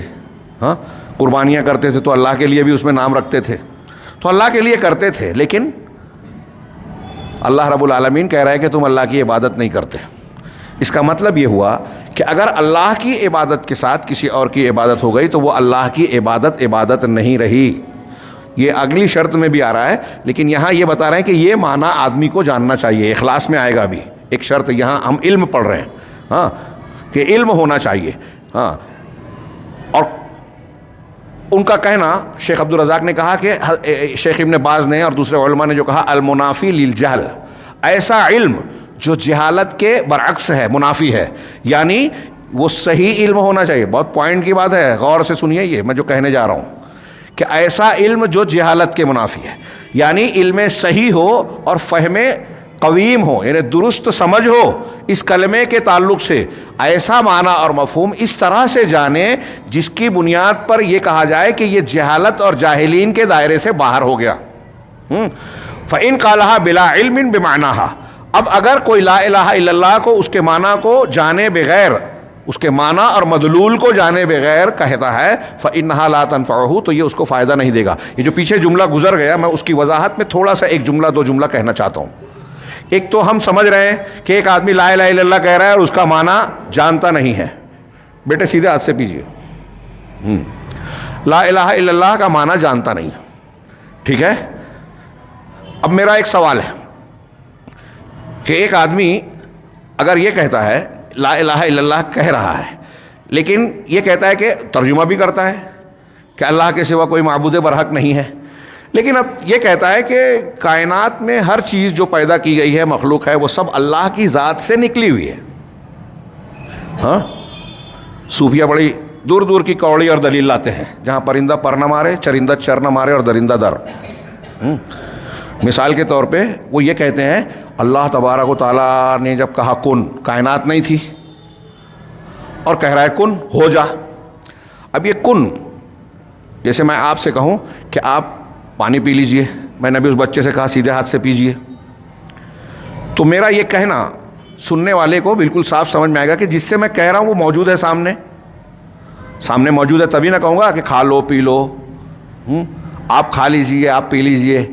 ہاں، قربانیاں کرتے تھے تو اللہ کے لیے بھی اس میں نام رکھتے تھے، تو اللہ کے لیے کرتے تھے، لیکن اللہ رب العالمین کہہ رہا ہے کہ تم اللہ کی عبادت نہیں کرتے۔ اس کا مطلب یہ ہوا کہ اگر اللہ کی عبادت کے ساتھ کسی اور کی عبادت ہو گئی تو وہ اللہ کی عبادت نہیں رہی۔ یہ اگلی شرط میں بھی آ رہا ہے، لیکن یہاں یہ بتا رہے ہیں کہ یہ معنی آدمی کو جاننا چاہیے، اخلاص میں آئے گا بھی ایک شرط۔ یہاں ہم علم پڑھ رہے ہیں، ہاں، کہ علم ہونا چاہیے۔ ہاں، اور ان کا کہنا، شیخ عبدالرزاق نے کہا کہ شیخ ابن باز نے اور دوسرے علماء نے جو کہا المنافی للجہل، ایسا علم جو جہالت کے برعکس ہے، منافی ہے، یعنی وہ صحیح علم ہونا چاہیے۔ بہت پوائنٹ کی بات ہے، غور سے سنیے یہ میں جو کہنے جا رہا ہوں، کہ ایسا علم جو جہالت کے منافی ہے، یعنی علم صحیح ہو اور فہم قویم ہو، یعنی درست سمجھ ہو اس کلمے کے تعلق سے، ایسا معنی اور مفہوم اس طرح سے جانے جس کی بنیاد پر یہ کہا جائے کہ یہ جہالت اور جاہلین کے دائرے سے باہر ہو گیا۔ فَإِن قَالَهَا بِلَا عِلْمٍ بِمَعْنَاهَا، اب اگر کوئی لا الہ الا اللہ کو اس کے معنی کو جانے بغیر، اس کے معنی اور مدلول کو جانے بغیر کہتا ہے فَإِنَّهَا لَا تَنفَعُهُ، تو یہ اس کو فائدہ نہیں دے گا۔ یہ جو پیچھے جملہ گزر گیا، میں اس کی وضاحت میں تھوڑا سا ایک جملہ دو جملہ کہنا چاہتا ہوں۔ ایک تو ہم سمجھ رہے ہیں کہ ایک آدمی لا الہ الا اللہ کہہ رہا ہے اور اس کا معنی جانتا نہیں ہے۔ بیٹے سیدھے ہاتھ سے پیجیے، لا الہ الا اللہ کا معنی جانتا نہیں، ٹھیک ہے؟ اب میرا ایک سوال ہے کہ ایک آدمی اگر یہ کہتا ہے لا الہ الا اللہ کہہ رہا ہے، لیکن یہ کہتا ہے کہ ترجمہ بھی کرتا ہے کہ اللہ کے سوا کوئی معبود برحق نہیں ہے، لیکن اب یہ کہتا ہے کہ کائنات میں ہر چیز جو پیدا کی گئی ہے، مخلوق ہے، وہ سب اللہ کی ذات سے نکلی ہوئی ہے۔ ہاں، صوفیہ بڑی دور دور کی کوڑی اور دلیل لاتے ہیں، جہاں پرندہ پر نہ مارے، چرندہ چر نہ مارے اور درندہ در۔ مثال کے طور پہ وہ یہ کہتے ہیں اللہ تبارک و تعالیٰ نے جب کہا کن، کائنات نہیں تھی، اور کہہ رہا ہے کن ہو جا۔ اب یہ کن، جیسے میں آپ سے کہوں کہ آپ پانی پی لیجئے، میں نے بھی اس بچے سے کہا سیدھے ہاتھ سے پیجئے، تو میرا یہ کہنا سننے والے کو بالکل صاف سمجھ میں آئے گا کہ جس سے میں کہہ رہا ہوں وہ موجود ہے، سامنے موجود ہے، تبھی نہ کہوں گا کہ کھا لو پی لو، آپ کھا لیجئے، آپ پی لیجئے،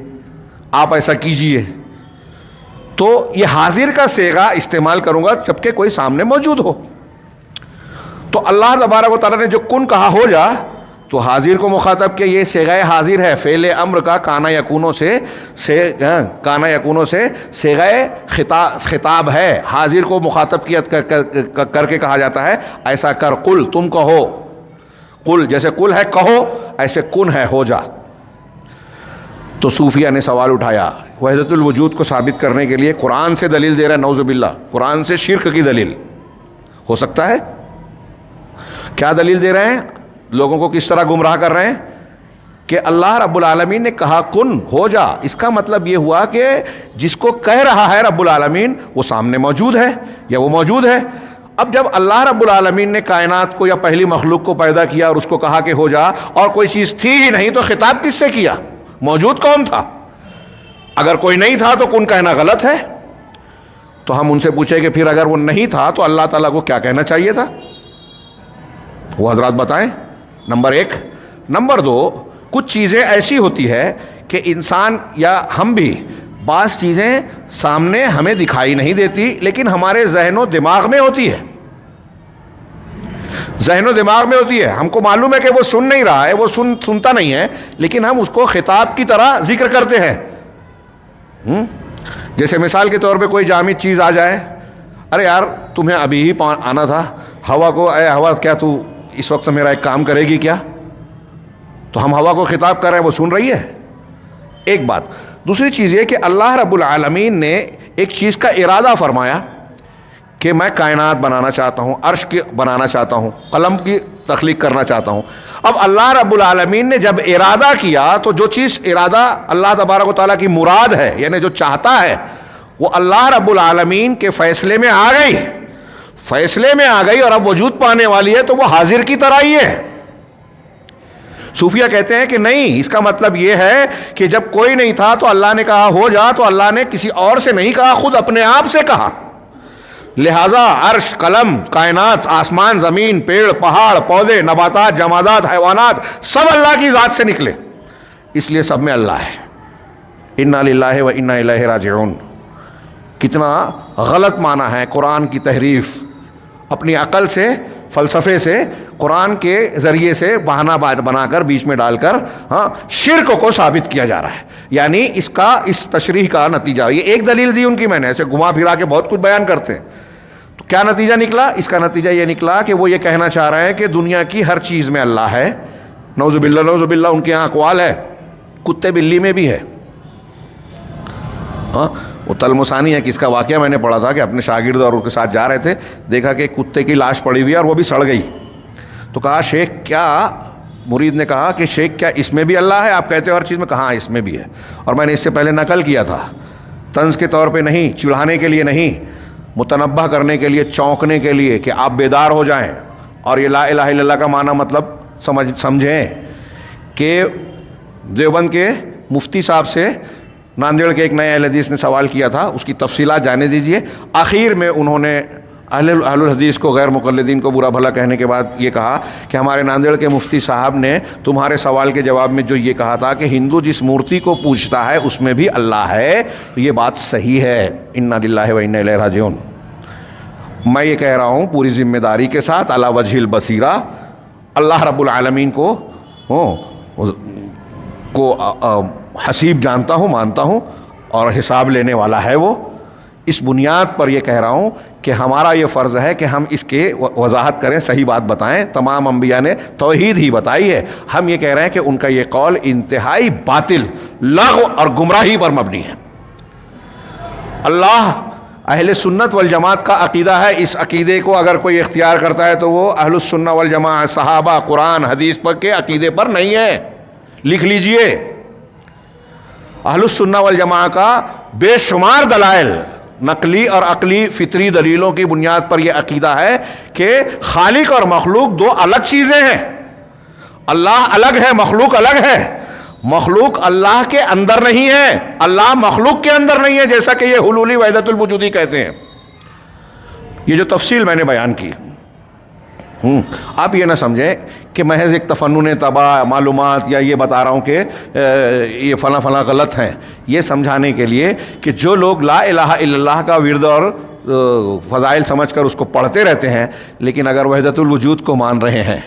آپ ایسا کیجئے۔ تو یہ حاضر کا صیغہ استعمال کروں گا جبکہ کوئی سامنے موجود ہو۔ تو اللہ تبارک و تعالیٰ نے جو کن کہا ہو جا، تو حاضر کو مخاطب کیا، یہ صیغہ حاضر ہے، فعل امر کا کانا یکونوں سے صیغہ خطاب ہے، حاضر کو مخاطب کیا کر کے کہا جاتا ہے ایسا کر، قل تم کہو، قل جیسے قل ہے کہو، ایسے کن ہے ہو جا۔ تو صوفیہ نے سوال اٹھایا وحدت الوجود کو ثابت کرنے کے لیے قرآن سے دلیل دے رہا ہے، نعوذ باللہ، قرآن سے شرک کی دلیل ہو سکتا ہے؟ کیا دلیل دے رہے ہیں؟ لوگوں کو کس طرح گمراہ کر رہے ہیں کہ اللہ رب العالمین نے کہا کن ہو جا، اس کا مطلب یہ ہوا کہ جس کو کہہ رہا ہے رب العالمین وہ سامنے موجود ہے یا وہ موجود ہے۔ اب جب اللہ رب العالمین نے کائنات کو یا پہلی مخلوق کو پیدا کیا اور اس کو کہا کہ ہو جا، اور کوئی چیز تھی ہی نہیں، تو خطاب کس سے کیا؟ موجود کون تھا؟ اگر کوئی نہیں تھا تو کن کہنا غلط ہے۔ تو ہم ان سے پوچھیں کہ پھر اگر وہ نہیں تھا تو اللہ تعالیٰ کو کیا کہنا چاہیے تھا؟ وہ حضرات بتائیں، نمبر ایک۔ نمبر دو، کچھ چیزیں ایسی ہوتی ہے کہ انسان یا ہم بھی بعض چیزیں سامنے ہمیں دکھائی نہیں دیتی لیکن ہمارے ذہن و دماغ میں ہوتی ہے، ذہن و دماغ میں ہوتی ہے، ہم کو معلوم ہے کہ وہ سن نہیں رہا ہے، وہ سنتا نہیں ہے، لیکن ہم اس کو خطاب کی طرح ذکر کرتے ہیں۔ جیسے مثال کے طور پہ کوئی جامد چیز آ جائے، ارے یار تمہیں ابھی ہی آنا تھا، ہوا کو، اے ہوا کیا تو اس وقت میرا ایک کام کرے گی کیا؟ تو ہم ہوا کو خطاب کر رہے ہیں، وہ سن رہی ہے، ایک بات۔ دوسری چیز یہ کہ اللہ رب العالمین نے ایک چیز کا ارادہ فرمایا کہ میں کائنات بنانا چاہتا ہوں، عرش کی بنانا چاہتا ہوں، قلم کی تخلیق کرنا چاہتا ہوں۔ اب اللہ رب العالمین نے جب ارادہ کیا تو جو چیز ارادہ اللہ تبارک و تعالیٰ کی مراد ہے، یعنی جو چاہتا ہے، وہ اللہ رب العالمین کے فیصلے میں آ گئی، فیصلے میں آ گئی اور اب وجود پانے والی ہے، تو وہ حاضر کی طرح ہی ہے۔ صوفیہ کہتے ہیں کہ نہیں، اس کا مطلب یہ ہے کہ جب کوئی نہیں تھا تو اللہ نے کہا ہو جا، تو اللہ نے کسی اور سے نہیں کہا، خود اپنے آپ سے کہا۔ لہذا عرش، قلم، کائنات، آسمان، زمین، پیڑ، پہاڑ، پودے، نباتات، جمادات، حیوانات، سب اللہ کی ذات سے نکلے، اس لیے سب میں اللہ ہے۔ انا للہ و انا الیہ راجعون۔ کتنا غلط معنی ہے قرآن کی تحریف، اپنی عقل سے، فلسفے سے، قرآن کے ذریعے سے بہانہ بنا کر بیچ میں ڈال کر شرک کو ثابت کیا جا رہا ہے۔ یعنی اس تشریح کا نتیجہ، یہ ایک دلیل دی ان کی میں نے، ایسے گھما پھرا کے بہت کچھ بیان کرتے ہیں، تو کیا نتیجہ نکلا؟ اس کا نتیجہ یہ نکلا کہ وہ یہ کہنا چاہ رہے ہیں کہ دنیا کی ہر چیز میں اللہ ہے۔ نعوذ باللہ، نعوذ باللہ، ان کے یہاں اقوال ہے، کتے بلی میں بھی ہے۔ وہ تلمسانی ہے، کس کا واقعہ میں نے پڑھا تھا کہ اپنے شاگرد اور ان کے ساتھ جا رہے تھے، دیکھا کہ کتے کی لاش پڑی ہوئی ہے اور وہ بھی سڑ گئی، تو کہا شیخ کیا، مرید نے کہا کہ شیخ کیا اس میں بھی اللہ ہے؟ آپ کہتے ہو ہر چیز میں، کہاں اس میں بھی ہے، اور میں نے اس سے پہلے نقل کیا تھا، طنز کے طور پہ نہیں، چڑھانے کے لیے نہیں، متنبہ کرنے کے لیے، چونکنے کے لیے کہ آپ بیدار ہو جائیں، اور یہ لا الہ الا اللہ کا معنی مطلب سمجھیں کہ دیوبند کے مفتی صاحب سے ناندیڑ کے ایک نئے اہل حدیث نے سوال کیا تھا، اس کی تفصیلات جانے دیجئے۔ آخر میں انہوں نے اہل الحدیث کو، غیر مقلدین کو برا بھلا کہنے کے بعد یہ کہا کہ ہمارے ناندیڑ کے مفتی صاحب نے تمہارے سوال کے جواب میں جو یہ کہا تھا کہ ہندو جس مورتی کو پوجتا ہے اس میں بھی اللہ ہے، تو یہ بات صحیح ہے۔ انا للہ و انا الیہ راجعون۔ میں یہ کہہ رہا ہوں پوری ذمہ داری کے ساتھ، علی وجہ البصیرہ، اللہ رب العالمین کو حسیب جانتا ہوں، مانتا ہوں، اور حساب لینے والا ہے وہ۔ اس بنیاد پر یہ کہہ رہا ہوں کہ ہمارا یہ فرض ہے کہ ہم اس کے وضاحت کریں، صحیح بات بتائیں۔ تمام انبیاء نے توحید ہی بتائی ہے، ہم یہ کہہ رہے ہیں کہ ان کا یہ قول انتہائی باطل، لغو اور گمراہی پر مبنی ہے۔ اللہ اہل سنت والجماعت کا عقیدہ ہے، اس عقیدے کو اگر کوئی اختیار کرتا ہے تو وہ اہل السنہ والجماعت، صحابہ، قرآن، حدیث پر کے عقیدے پر نہیں ہے، لکھ لیجئے۔ اہل السنہ والجماعہ کا بے شمار دلائل، نقلی اور عقلی فطری دلیلوں کی بنیاد پر یہ عقیدہ ہے کہ خالق اور مخلوق دو الگ چیزیں ہیں، اللہ الگ ہے، مخلوق الگ ہے۔ مخلوق اللہ کے اندر نہیں ہے، اللہ مخلوق کے اندر نہیں ہے، جیسا کہ یہ حلولی وحدت الوجودی کہتے ہیں۔ یہ جو تفصیل میں نے بیان کی، آپ یہ نہ سمجھیں کہ محض ایک تفنن طبع معلومات یا یہ بتا رہا ہوں کہ یہ فلاں فلاں غلط ہیں، یہ سمجھانے کے لیے کہ جو لوگ لا الہ الا اللہ کا ورد اور فضائل سمجھ کر اس کو پڑھتے رہتے ہیں، لیکن اگر وحدت الوجود کو مان رہے ہیں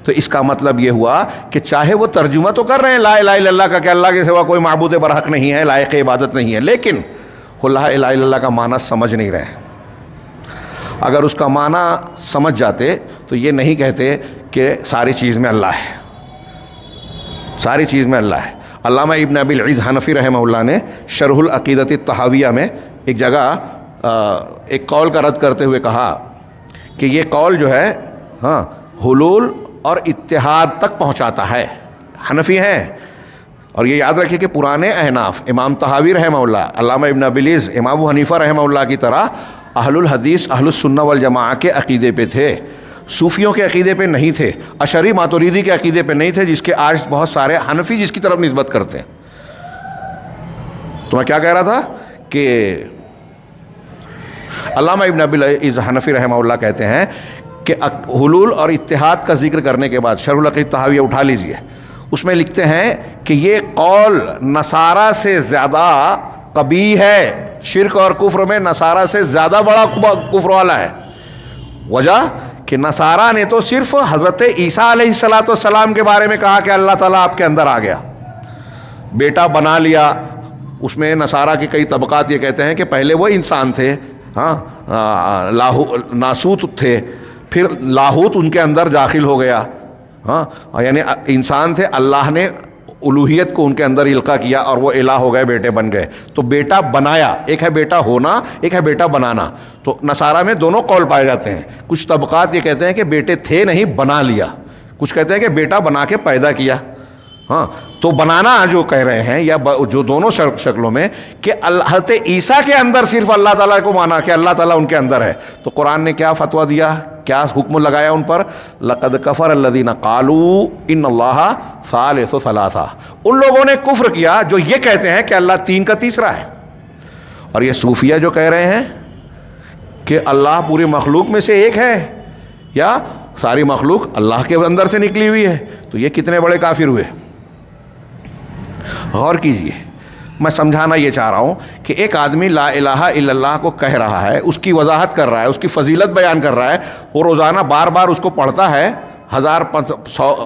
تو اس کا مطلب یہ ہوا کہ چاہے وہ ترجمہ تو کر رہے ہیں لا الہ الا اللہ کا کہ اللہ کے سوا کوئی معبود برحق نہیں ہے، لائق عبادت نہیں ہے، لیکن وہ لا الہ الا اللہ کا معنی سمجھ نہیں رہے۔ اگر اس کا معنی سمجھ جاتے تو یہ نہیں کہتے کہ ساری چیز میں اللہ ہے، ساری چیز میں اللہ ہے۔ علامہ ابن ابی العز حنفی رحمہ اللہ نے شرح العقیدۃ الطحاویہ میں ایک جگہ ایک قول کا رد کرتے ہوئے کہا کہ یہ قول جو ہے حلول اور اتحاد تک پہنچاتا ہے۔ حنفی ہیں، اور یہ یاد رکھیں کہ پرانے احناف امام طحاوی رحمہ اللہ، علامہ ابن ابی العز، امام ابو حنیفہ رحمہ اللہ کی طرح اہل الحدیث اہل السنہ والجماعہ کے عقیدے پہ تھے، صوفیوں کے عقیدے پہ نہیں تھے، اشعری ماتریدی کے عقیدے پہ نہیں تھے، جس کے آج بہت سارے حنفی جس کی طرف نسبت کرتے ہیں۔ تو میں کیا کہہ رہا تھا کہ علامہ ابن ابی العز حنفی رحمہ اللہ کہتے ہیں کہ حلول اور اتحاد کا ذکر کرنے کے بعد شرح العقیدۃ الطحاویہ اٹھا لیجئے، اس میں لکھتے ہیں کہ یہ قول نصارہ سے زیادہ قبیح ہے، شرک اور کفر میں نصارہ سے زیادہ بڑا کفر والا ہے۔ وجہ کہ نصارہ نے تو صرف حضرت عیسیٰ علیہ السلام کے بارے میں کہا کہ اللہ تعالیٰ آپ کے اندر آ گیا، بیٹا بنا لیا۔ اس میں نصارہ کے کئی طبقات یہ کہتے ہیں کہ پہلے وہ انسان تھے، ناسوت تھے، پھر لاہوت ان کے اندر داخل ہو گیا، یعنی انسان تھے، اللہ نے الوہیت کو ان کے اندر القاء کیا اور وہ الہ ہو گئے، بیٹے بن گئے۔ تو بیٹا بنایا، ایک ہے بیٹا ہونا، ایک ہے بیٹا بنانا۔ تو نصارہ میں دونوں قول پائے جاتے ہیں۔ کچھ طبقات یہ کہتے ہیں کہ بیٹے تھے نہیں، بنا لیا، کچھ کہتے ہیں کہ بیٹا بنا کے پیدا کیا۔ تو بنانا جو کہہ رہے ہیں یا جو دونوں شکلوں میں کہ حضرت عیسیٰ کے اندر صرف اللہ تعالیٰ کو مانا کہ اللہ تعالیٰ ان کے اندر ہے، تو قرآن نے کیا فتویٰ دیا، کیا حکم لگایا ان پر؟ لقد کفر الذین قالوا ان اللہ ثالث ثلاثہ، ان لوگوں نے کفر کیا جو یہ کہتے ہیں کہ اللہ تین کا تیسرا ہے۔ اور یہ صوفیہ جو کہہ رہے ہیں کہ اللہ پوری مخلوق میں سے ایک ہے یا ساری مخلوق اللہ کے اندر سے نکلی ہوئی ہے، تو یہ کتنے بڑے کافر ہوئے۔ غور کیجئے، میں سمجھانا یہ چاہ رہا ہوں کہ ایک آدمی لا الہ الا اللہ کو کہہ رہا ہے، اس کی وضاحت کر رہا ہے، اس کی فضیلت بیان کر رہا ہے، وہ روزانہ بار بار اس کو پڑھتا ہے،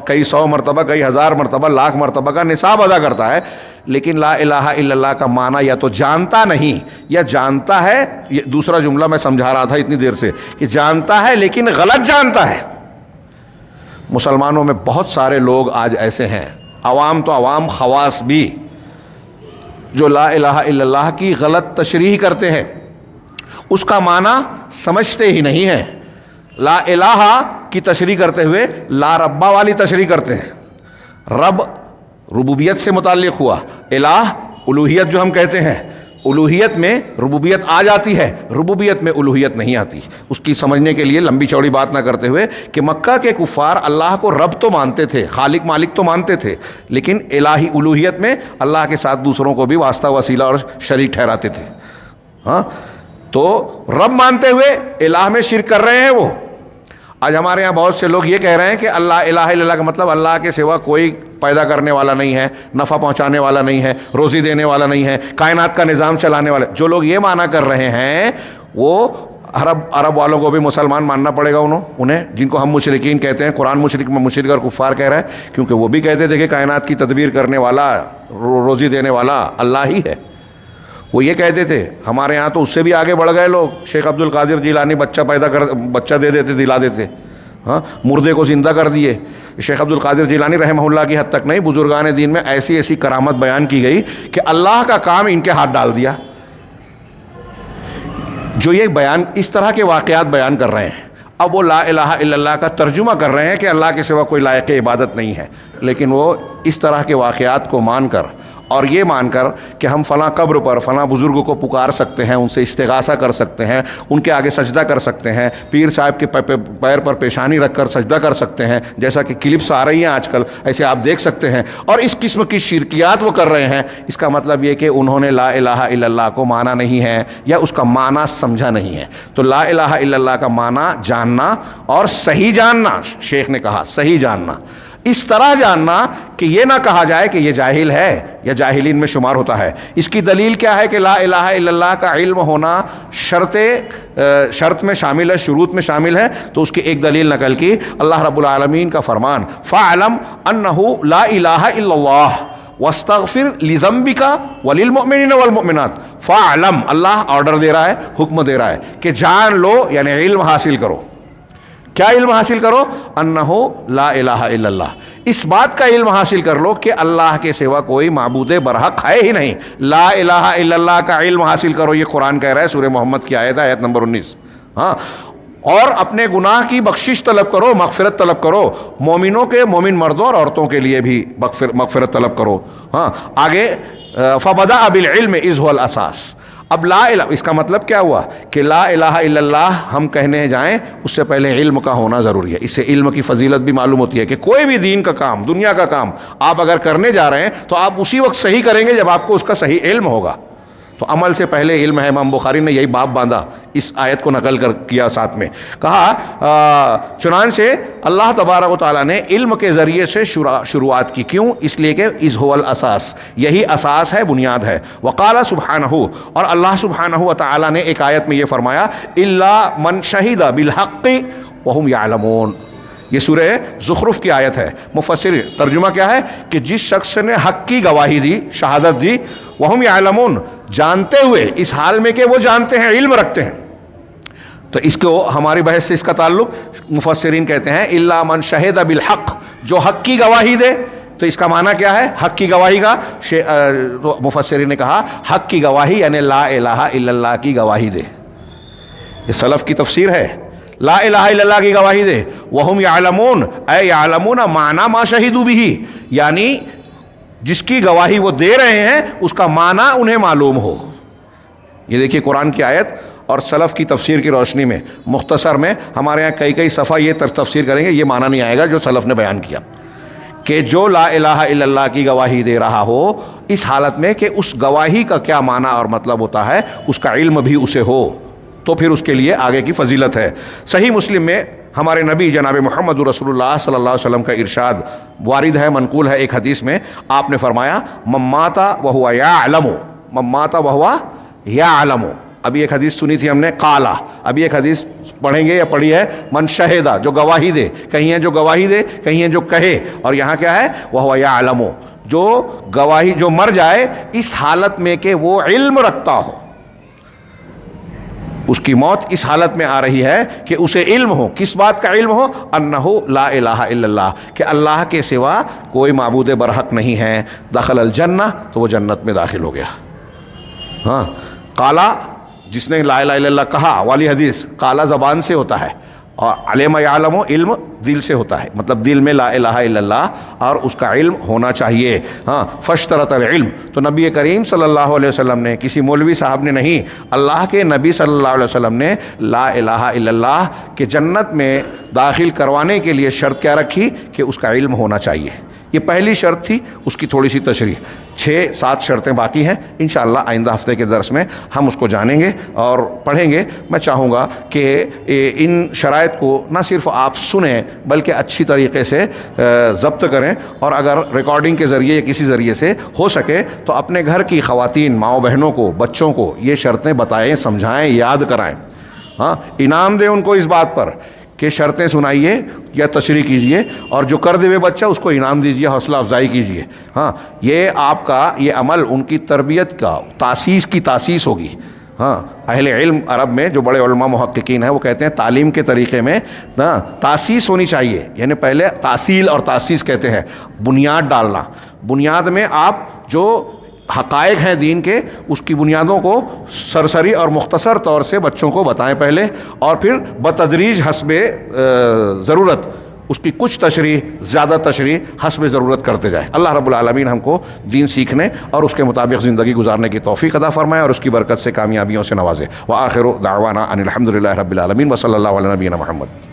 کئی سو مرتبہ، کئی ہزار مرتبہ، لاکھ مرتبہ کا نصاب ادا کرتا ہے، لیکن لا الہ الا اللہ کا معنی یا تو جانتا نہیں یا جانتا ہے۔ یہ دوسرا جملہ میں سمجھا رہا تھا اتنی دیر سے کہ جانتا ہے لیکن غلط جانتا ہے۔ مسلمانوں میں بہت سارے لوگ آج ایسے ہیں، عوام تو عوام، خواص بھی، جو لا الہ الا اللہ کی غلط تشریح کرتے ہیں، اس کا معنی سمجھتے ہی نہیں ہیں۔ لا الہ کی تشریح کرتے ہوئے لا ربا والی تشریح کرتے ہیں۔ رب ربوبیت سے متعلق ہوا، الہ الوہیت جو ہم کہتے ہیں، الوہیت میں ربوبیت آ جاتی ہے، ربوبیت میں الوہیت نہیں آتی۔ اس کی سمجھنے کے لیے لمبی چوڑی بات نہ کرتے ہوئے کہ مکہ کے کفار اللہ کو رب تو مانتے تھے، خالق مالک تو مانتے تھے، لیکن الہی الوہیت میں اللہ کے ساتھ دوسروں کو بھی واسطہ وسیلہ اور شریک ٹھہراتے تھے۔ تو رب مانتے ہوئے الہ میں شرک کر رہے ہیں وہ۔ آج ہمارے یہاں بہت سے لوگ یہ کہہ رہے ہیں کہ اللہ الہ الا اللہ کا مطلب اللہ کے سوا کوئی پیدا کرنے والا نہیں ہے، نفع پہنچانے والا نہیں ہے، روزی دینے والا نہیں ہے، کائنات کا نظام چلانے والا۔ جو لوگ یہ مانا کر رہے ہیں وہ عرب والوں کو بھی مسلمان ماننا پڑے گا انہیں، جن کو ہم مشرکین کہتے ہیں۔ قرآن مشرک اور کفار کہہ رہا ہے، کیونکہ وہ بھی کہتے تھے کہ کائنات کی تدبیر کرنے والا، روزی دینے والا اللہ ہی ہے۔ وہ یہ کہتے تھے۔ ہمارے ہاں تو اس سے بھی آگے بڑھ گئے لوگ۔ شیخ عبد القادر جیلانی بچہ دے دیتے، دلا دیتے، مردے کو زندہ کر دیے۔ شیخ عبد القادر جیلانی رحمہ اللہ کی حد تک نہیں، بزرگان دین میں ایسی ایسی کرامت بیان کی گئی کہ اللہ کا کام ان کے ہاتھ ڈال دیا۔ جو یہ بیان اس طرح کے واقعات بیان کر رہے ہیں، اب وہ لا الہ الا اللہ کا ترجمہ کر رہے ہیں کہ اللہ کے سوا کوئی لائق عبادت نہیں ہے، لیکن وہ اس طرح کے واقعات کو مان کر اور یہ مان کر کہ ہم فلاں قبر پر فلاں بزرگ کو پکار سکتے ہیں، ان سے استغاثہ کر سکتے ہیں، ان کے آگے سجدہ کر سکتے ہیں، پیر صاحب کے پیر پر پیشانی رکھ کر سجدہ کر سکتے ہیں، جیسا کہ کلپس آ رہی ہیں آج کل، ایسے آپ دیکھ سکتے ہیں، اور اس قسم کی شرکیات وہ کر رہے ہیں۔ اس کا مطلب یہ کہ انہوں نے لا الہ الا اللہ کو مانا نہیں ہے یا اس کا معنی سمجھا نہیں ہے۔ تو لا الہ الا اللہ کا معنی جاننا اور صحیح جاننا، شیخ نے کہا صحیح جاننا، اس طرح جاننا کہ یہ نہ کہا جائے کہ یہ جاہل ہے یا جاہلین میں شمار ہوتا ہے۔ اس کی دلیل کیا ہے کہ لا الہ الا اللہ کا علم ہونا شرط میں شامل ہے، شروط میں شامل ہے، تو اس کی ایک دلیل نقل کی اللہ رب العالمین کا فرمان فَاعْلَمْ أَنَّهُ لَا إِلَٰهَ إِلَّا اللَّهُ وَاسْتَغْفِرْ لِذَنبِكَ وَلِلْمُؤْمِنِينَ وَالْمُؤْمِنَاتِ۔ فَاعْلَمْ، اللہ آرڈر دے رہا ہے، حکم دے رہا ہے کہ جان لو، یعنی علم حاصل کرو۔ کیا علم حاصل کرو؟ انہو لا الہ الا اللہ، اس بات کا علم حاصل کر لو کہ اللہ کے سوا کوئی معبود برحق ہے ہی نہیں۔ لا الہ الا اللہ کا علم حاصل کرو، یہ قرآن کہہ رہا ہے، سورہ محمد کی آیت ہے، آیت نمبر 19۔ ہاں، اور اپنے گناہ کی بخشش طلب کرو، مغفرت طلب کرو، مومنوں کے، مومن مردوں اور عورتوں کے لیے بھی مغفرت طلب کرو۔ ہاں، آگے فبدأ بالعلم اذ هو الاساس۔ اب لا الہ، اس کا مطلب کیا ہوا کہ لا الہ الا اللہ ہم کہنے جائیں اس سے پہلے علم کا ہونا ضروری ہے۔ اس سے علم کی فضیلت بھی معلوم ہوتی ہے کہ کوئی بھی دین کا کام، دنیا کا کام آپ اگر کرنے جا رہے ہیں تو آپ اسی وقت صحیح کریں گے جب آپ کو اس کا صحیح علم ہوگا۔ تو عمل سے پہلے علم ہے۔ امام بخاری نے یہی باب باندھا، اس آیت کو نقل کیا، ساتھ میں کہا چنانچہ اللہ تبارک و تعالیٰ نے علم کے ذریعے سے شروعات کی۔ کیوں؟ اس لیے کہ اذ هو الاساس، یہی اساس ہے، بنیاد ہے۔ وقال سبحانہ، اور اللہ سبحانہ و تعالیٰ نے ایک آیت میں یہ فرمایا الا من شہد بالحق وهم یعلمون۔ یہ سورہ زخرف کی آیت ہے۔ مفسر ترجمہ کیا ہے کہ جس شخص نے حق کی گواہی دی، شہادت دی، وہم یعلمون، جانتے ہوئے، اس حال میں کہ وہ جانتے ہیں، علم رکھتے ہیں۔ تو اس کو ہماری بحث سے اس کا تعلق، مفسرین کہتے ہیں الا من شہد بالحق، جو حق کی گواہی دے۔ تو اس کا معنی کیا ہے حق کی گواہی کا؟ تو مفسرین نے کہا حق کی گواہی یعنی لا الہ الا اللہ کی گواہی دے۔ یہ سلف کی تفسیر ہے، لا الہ الا اللہ کی گواہی دے۔ وہم یعلمون اے یعلمون معنی ما شہدوا بہ، یعنی جس کی گواہی وہ دے رہے ہیں اس کا معنی انہیں معلوم ہو۔ یہ دیکھیے قرآن کی آیت اور سلف کی تفسیر کی روشنی میں، مختصر میں ہمارے یہاں کئی صفحہ یہ تفسیر کریں گے، یہ معنی نہیں آئے گا جو سلف نے بیان کیا کہ جو لا الہ الا اللہ کی گواہی دے رہا ہو اس حالت میں کہ اس گواہی کا کیا معنی اور مطلب ہوتا ہے اس کا علم بھی اسے ہو، تو پھر اس کے لیے آگے کی فضیلت ہے۔ صحیح مسلم میں ہمارے نبی جناب محمد رسول اللہ صلی اللہ علیہ وسلم کا ارشاد وارد ہے، منقول ہے ایک حدیث میں۔ آپ نے فرمایا من مات وہو یعلم، من مات وہو یعلم۔ ابھی ایک حدیث سنی تھی ہم نے قالا، ابھی ایک حدیث پڑھیں گے یا پڑھی ہے من شہدہ، جو گواہی دے، کہیں ہے جو گواہی دے، کہیں ہے جو کہے، اور یہاں کیا ہے وہو یعلم، جو گواہی، جو مر جائے اس حالت میں کہ وہ علم رکھتا ہو، اس کی موت اس حالت میں آ رہی ہے کہ اسے علم ہو۔ کس بات کا علم ہو؟ انہو لا الہ الا اللہ، کہ اللہ کے سوا کوئی معبود برحق نہیں ہے۔ دخل الجنہ، تو وہ جنت میں داخل ہو گیا۔ ہاں، قالا، جس نے لا الہ الا اللہ کہا والی حدیث، قالا زبان سے ہوتا ہے، اور علم یعلم علم دل سے ہوتا ہے، مطلب دل میں لا الہ الا اللہ اور اس کا علم ہونا چاہیے۔ ہاں، فاشترط العلم، تو نبی کریم صلی اللہ علیہ وسلم نے، کسی مولوی صاحب نے نہیں، اللہ کے نبی صلی اللہ علیہ وسلم نے لا الہ الا اللہ کے جنت میں داخل کروانے کے لیے شرط کیا رکھی کہ اس کا علم ہونا چاہیے۔ یہ پہلی شرط تھی، اس کی تھوڑی سی تشریح، 6-7 شرطیں باقی ہیں، انشاءاللہ آئندہ ہفتے کے درس میں ہم اس کو جانیں گے اور پڑھیں گے۔ میں چاہوں گا کہ ان شرائط کو نہ صرف آپ سنیں بلکہ اچھی طریقے سے ضبط کریں، اور اگر ریکارڈنگ کے ذریعے یا کسی ذریعے سے ہو سکے تو اپنے گھر کی خواتین، ماؤں بہنوں کو، بچوں کو یہ شرطیں بتائیں، سمجھائیں، یاد کرائیں۔ ہاں، انعام دیں ان کو اس بات پر کہ شرطیں سنائیے یا تشریح کیجئے، اور جو کر دے ہوئے بچہ اس کو انعام دیجئے، حوصلہ افزائی کیجئے۔ ہاں، یہ آپ کا یہ عمل ان کی تربیت کا، تاسیس کی تاسیس ہوگی۔ ہاں، اہل علم عرب میں جو بڑے علماء محققین ہیں وہ کہتے ہیں تعلیم کے طریقے میں تاسیس ہونی چاہیے، یعنی پہلے تاصیل اور تاسیس کہتے ہیں، بنیاد ڈالنا۔ بنیاد میں آپ جو حقائق ہیں دین کے، اس کی بنیادوں کو سرسری اور مختصر طور سے بچوں کو بتائیں پہلے، اور پھر بتدریج حسب ضرورت اس کی کچھ تشریح، زیادہ تشریح حسب ضرورت کرتے جائیں۔ اللہ رب العالمین ہم کو دین سیکھنے اور اس کے مطابق زندگی گزارنے کی توفیق عطا فرمائے اور اس کی برکت سے کامیابیوں سے نوازے۔ وآخر دعوانا ان الحمد للہ رب العالمین وصلی اللہ علی نبینا محمد۔